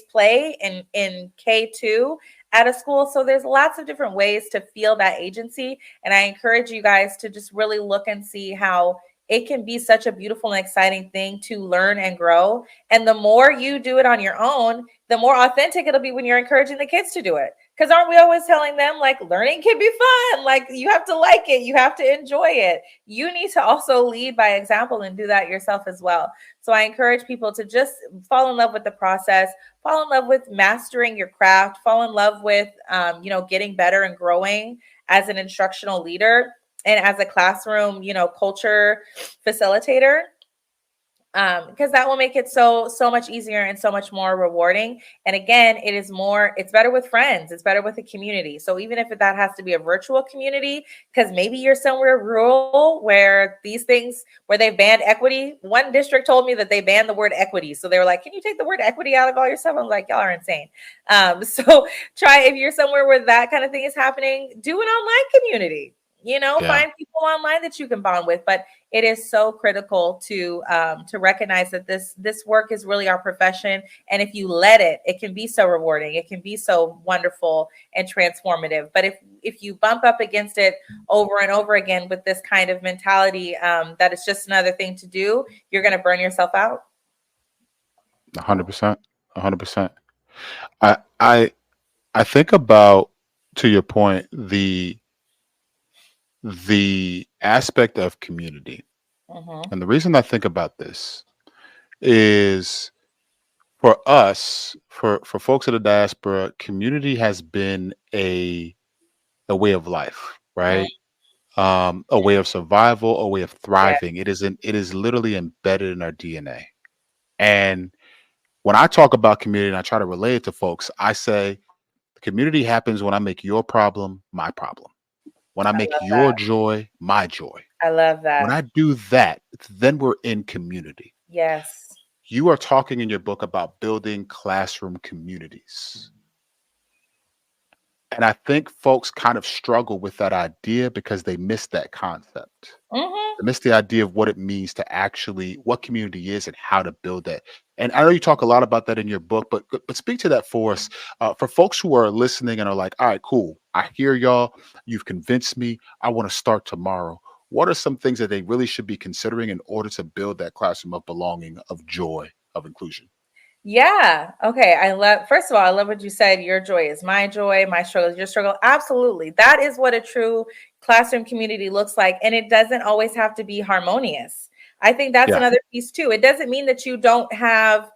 play in K2 at a school. So there's lots of different ways to feel that agency. And I encourage you guys to just really look and see how it can be such a beautiful and exciting thing to learn and grow. And the more you do it on your own, the more authentic it'll be when you're encouraging the kids to do it. Because aren't we always telling them like learning can be fun? Like you have to like it. You have to enjoy it. You need to also lead by example and do that yourself as well. So I encourage people to just fall in love with the process, fall in love with mastering your craft, fall in love with, getting better and growing as an instructional leader and as a classroom, culture facilitator. Because that will make it so much easier and so much more rewarding. And again, it's better with friends, it's better with a community. So even if that has to be a virtual community, because maybe you're somewhere rural where they've banned equity. One district told me that they banned the word equity. So they were like, can you take the word equity out of all your stuff? I'm like, y'all are insane. So if you're somewhere where that kind of thing is happening, do an online community. Yeah. Find people online that you can bond with. But it is so critical to recognize that this work is really our profession. And if you let it, it can be so rewarding. It can be so wonderful and transformative. But if you bump up against it over and over again with this kind of mentality that it's just another thing to do, you're going to burn yourself out. 100%. 100%. I think about, to your point, the aspect of community. Mm-hmm. And the reason I think about this is for us, for folks in the diaspora, community has been a way of life, right? A way of survival, a way of Yeah. thriving. It is literally embedded in our DNA. And when I talk about community and I try to relate it to folks, I say community happens when I make your problem my problem. When I I make love your that. joy my joy. I love When that. I do that, then we're in community. Yes. You are talking in your book about building classroom communities. And I think folks kind of struggle with that idea because they miss that concept. Mm-hmm. They miss the idea of what it means to actually what community is and how to build that. And I know you talk a lot about that in your book, but speak to that for us. For folks who are listening and are like, all right, cool. I hear y'all. You've convinced me. I want to start tomorrow. What are some things that they really should be considering in order to build that classroom of belonging, of joy, of inclusion? Yeah. Okay. First of all, I love what you said. Your joy is my joy. My struggle is your struggle. Absolutely. That is what a true classroom community looks like. And it doesn't always have to be harmonious. I think that's Yeah. another piece too. It doesn't mean that you don't have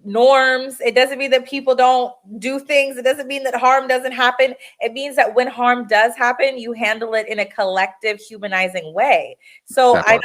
norms. It doesn't mean that people don't do things. It doesn't mean that harm doesn't happen. It means that when harm does happen, you handle it in a collective, humanizing way. So That part.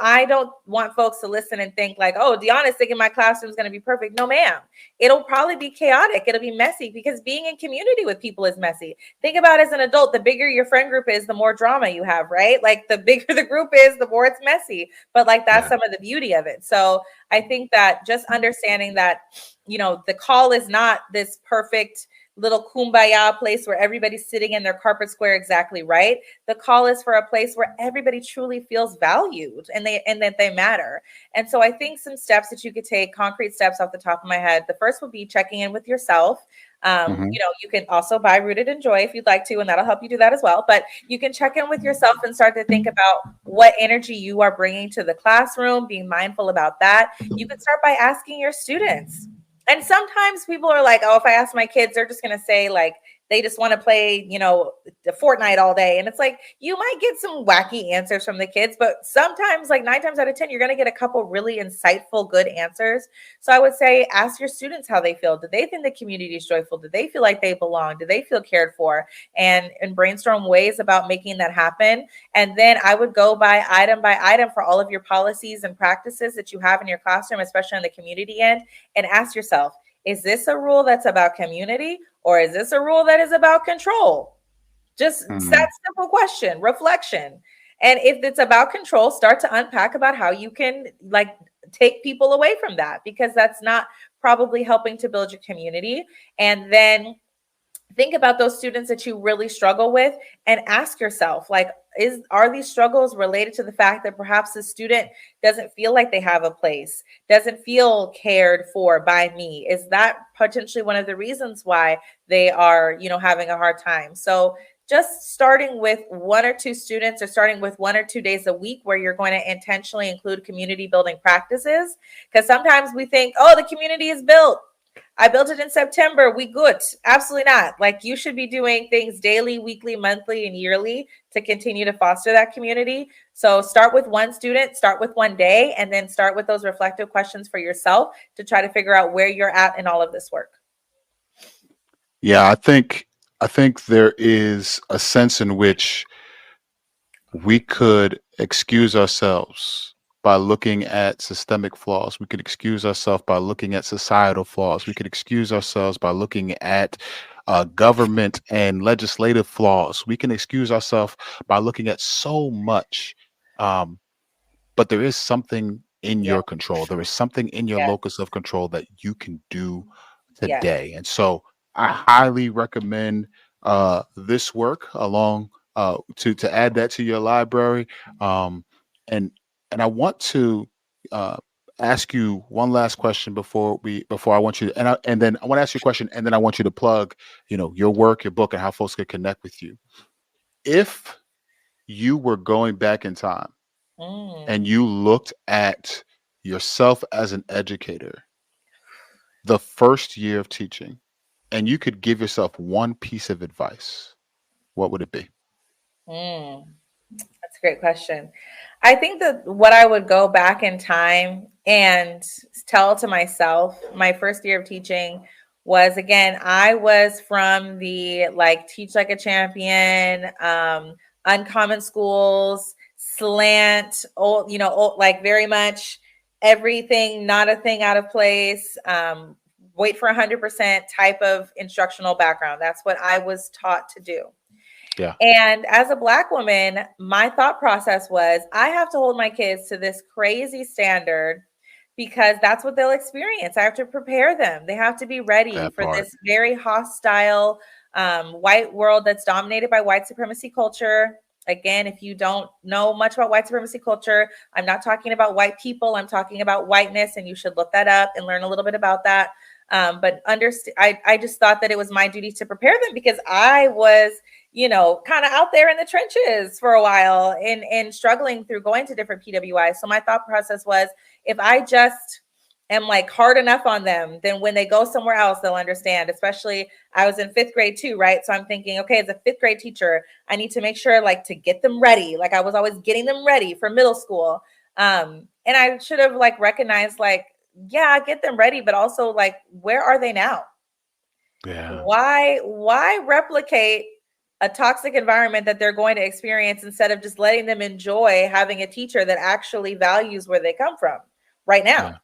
I don't want folks to listen and think like, oh, Deonna's thinking my classroom is going to be perfect. No, ma'am. It'll probably be chaotic. It'll be messy because being in community with people is messy. Think about as an adult, the bigger your friend group is, the more drama you have, right? Like the bigger the group is, the more it's messy. But like that's Yeah. some of the beauty of it. So I think that just understanding that, the call is not this perfect little kumbaya place where everybody's sitting in their carpet square exactly right. The call is for a place where everybody truly feels valued and that they matter. And so I think some steps that you could take, concrete steps off the top of my head. The first would be checking in with yourself. Mhm. You can also buy Rooted in Joy if you'd like to, and that'll help you do that as well. But you can check in with yourself and start to think about what energy you are bringing to the classroom, being mindful about that. You can start by asking your students. And sometimes people are like, oh, if I ask my kids, they're just going to say, like, they just want to play, the Fortnite all day. And it's like, you might get some wacky answers from the kids, but sometimes, like 9 times out of 10, you're going to get a couple really insightful, good answers. So I would say, ask your students how they feel. Do they think the community is joyful? Do they feel like they belong? Do they feel cared for? And brainstorm ways about making that happen. And then I would go by item for all of your policies and practices that you have in your classroom, especially on the community end, and ask yourself, is this a rule that's about community, or is this a rule that is about control? Just that simple question, reflection. And if it's about control, start to unpack about how you can like take people away from that, because that's not probably helping to build your community. And then think about those students that you really struggle with and ask yourself, like, are these struggles related to the fact that perhaps the student doesn't feel like they have a place, doesn't feel cared for by me? Is that potentially one of the reasons why they are, having a hard time? So just starting with 1 or 2 students, or starting with 1 or 2 days a week where you're going to intentionally include community building practices. Because sometimes we think, oh, the community is built, I built it in September, we good. Absolutely not. Like, you should be doing things daily, weekly, monthly, and yearly to continue to foster that community. So start with 1 student, start with 1 day, and then start with those reflective questions for yourself to try to figure out where you're at in all of this work. Yeah, I think there is a sense in which we could excuse ourselves by looking at systemic flaws. We could excuse ourselves by looking at societal flaws. We could excuse ourselves by looking at government and legislative flaws. We can excuse ourselves by looking at so much. Um, but there is something in Yeah. your control. There is something in your Yeah. locus of control that you can do Yeah. today. And so I highly recommend this work along to add that to your library. Um, and and I want to uh, ask you one last question before I want you to, and then I want to ask you a question, and then I want you to plug, your work, your book, and how folks could connect with you. If you were going back in time and Mm. you looked at yourself as an educator, the first year of teaching, and you could give yourself one piece of advice, what would it be? Mm. That's a great question. I think that what I would go back in time and tell to myself my first year of teaching was, again, I was from the like teach like a champion, uncommon schools, slant, old, like very much everything, not a thing out of place, wait for 100% type of instructional background. That's what I was taught to do. Yeah. And as a Black woman, my thought process was, I have to hold my kids to this crazy standard because that's what they'll experience. I have to prepare them. They have to be ready That for part. this very hostile white world that's dominated by white supremacy culture. Again, if you don't know much about white supremacy culture, I'm not talking about white people. I'm talking about whiteness, and you should look that up and learn a little bit about that. But I just thought that it was my duty to prepare them because I was, kind of out there in the trenches for a while and struggling through going to different PWIs. So my thought process was, if I just am like hard enough on them, then when they go somewhere else, they'll understand. Especially, I was in 5th grade too, right? So I'm thinking, okay, as a 5th grade teacher, I need to make sure like to get them ready. Like I was always getting them ready for middle school. And I should have like recognized like, yeah, get them ready, but also like, where are they now? Yeah. Why replicate a toxic environment that they're going to experience instead of just letting them enjoy having a teacher that actually values where they come from right now? Yeah.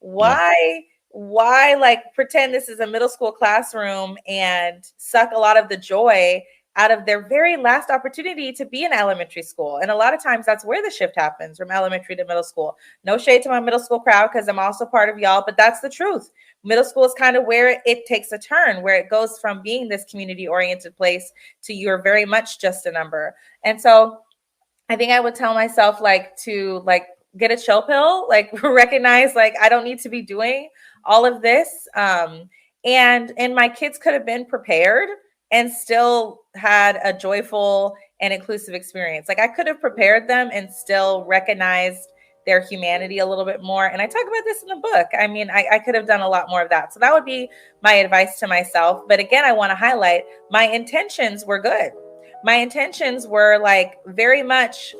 Yeah. Why like pretend this is a middle school classroom and suck a lot of the joy out of their very last opportunity to be in elementary school? And a lot of times that's where the shift happens, from elementary to middle school. No shade to my middle school crowd, because I'm also part of y'all, but that's the truth. Middle school is kind of where it takes a turn, where it goes from being this community oriented place to you're very much just a number. And so I think I would tell myself like to like get a chill pill, like recognize like I don't need to be doing all of this. and my kids could have been prepared and still had a joyful and inclusive experience. Like I could have prepared them and still recognized their humanity a little bit more. And I talk about this in the book. I mean, I could have done a lot more of that. So that would be my advice to myself. But again, I want to highlight my intentions were good. My intentions were like very much,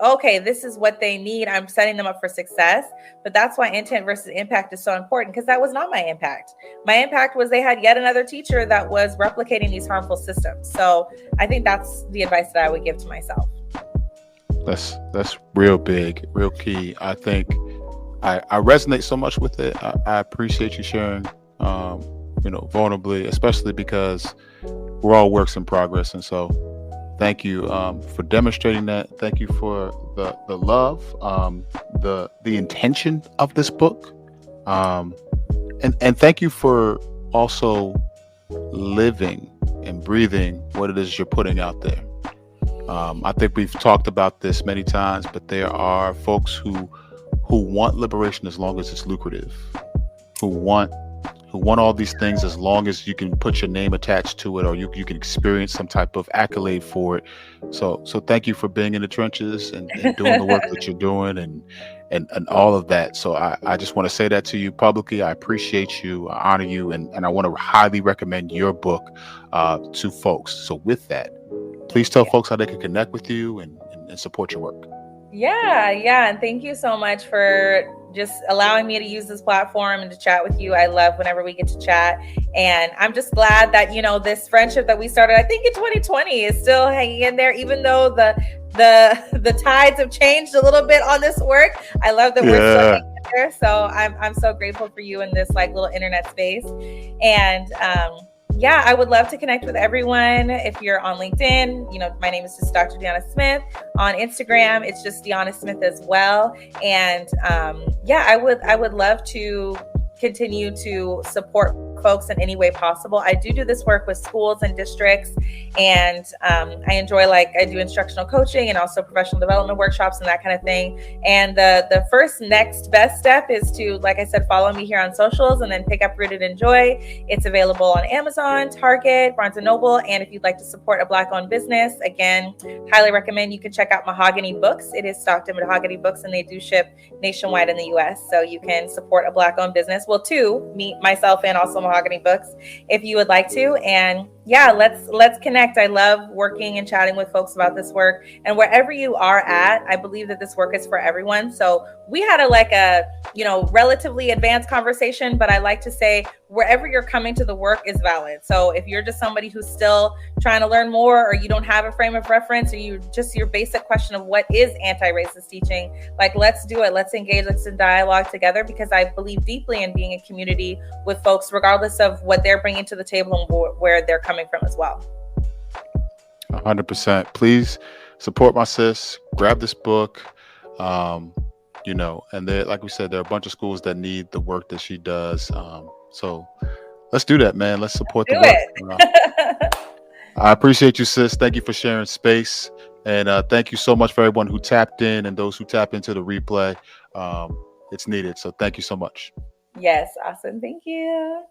okay, this is what they need. I'm setting them up for success. But that's why intent versus impact is so important, because that was not my impact. My impact was they had yet another teacher that was replicating these harmful systems. So I think that's the advice that I would give to myself. That's real big, real key. I think I resonate so much with it. I appreciate you sharing, vulnerably, especially because we're all works in progress. And so thank you for demonstrating that. Thank you for the love, the intention of this book. And thank you for also living and breathing what it is you're putting out there. I think we've talked about this many times, but there are folks who want liberation as long as it's lucrative, who want all these things as long as you can put your name attached to it, or you can experience some type of accolade for it. So thank you for being in the trenches and doing the work that you're doing and all of that. So I just want to say that to you publicly. I appreciate you, I honor you, and I want to highly recommend your book to folks. So with that, please tell folks how they can connect with you and support your work. Yeah. And thank you so much for just allowing me to use this platform and to chat with you. I love whenever we get to chat. And I'm just glad that, this friendship that we started, I think in 2020, is still hanging in there, even though the tides have changed a little bit on this work. I love that we're still hanging in there. So I'm so grateful for you in this like little internet space. And I would love to connect with everyone. If you're on LinkedIn, my name is just Dr. Deonna Smith. On Instagram, it's just Deonna Smith as well. And I would love to continue to support folks in any way possible. I do this work with schools and districts, and I enjoy, I do instructional coaching and also professional development workshops and that kind of thing. And the first next best step is to, like I said, follow me here on socials and then pick up Rooted in Joy. It's available on Amazon, Target, Barnes & Noble. And if you'd like to support a Black-owned business, again, highly recommend you can check out Mahogany Books. It is stocked in Mahogany Books, and they do ship nationwide in the US. So you can support a Black-owned business. Well, two, me, myself, and also Mahogany Books, if you would like to. And let's connect. I love working and chatting with folks about this work. And wherever you are at, I believe that this work is for everyone. So we had a relatively advanced conversation, but I like to say wherever you're coming to the work is valid. So if you're just somebody who's still trying to learn more, or you don't have a frame of reference, or your basic question of what is anti-racist teaching, let's do it. Let's engage, let's dialogue together, because I believe deeply in being a community with folks, regardless of what they're bringing to the table and where they're coming from as well. 100%. Please support my sis. Grab this book. And there, like we said, there are a bunch of schools that need the work that she does. So let's do that, man. Let's support the work. I appreciate you, sis. Thank you for sharing space. And thank you so much for everyone who tapped in and those who tap into the replay. It's needed. So thank you so much. Yes. Awesome. Thank you.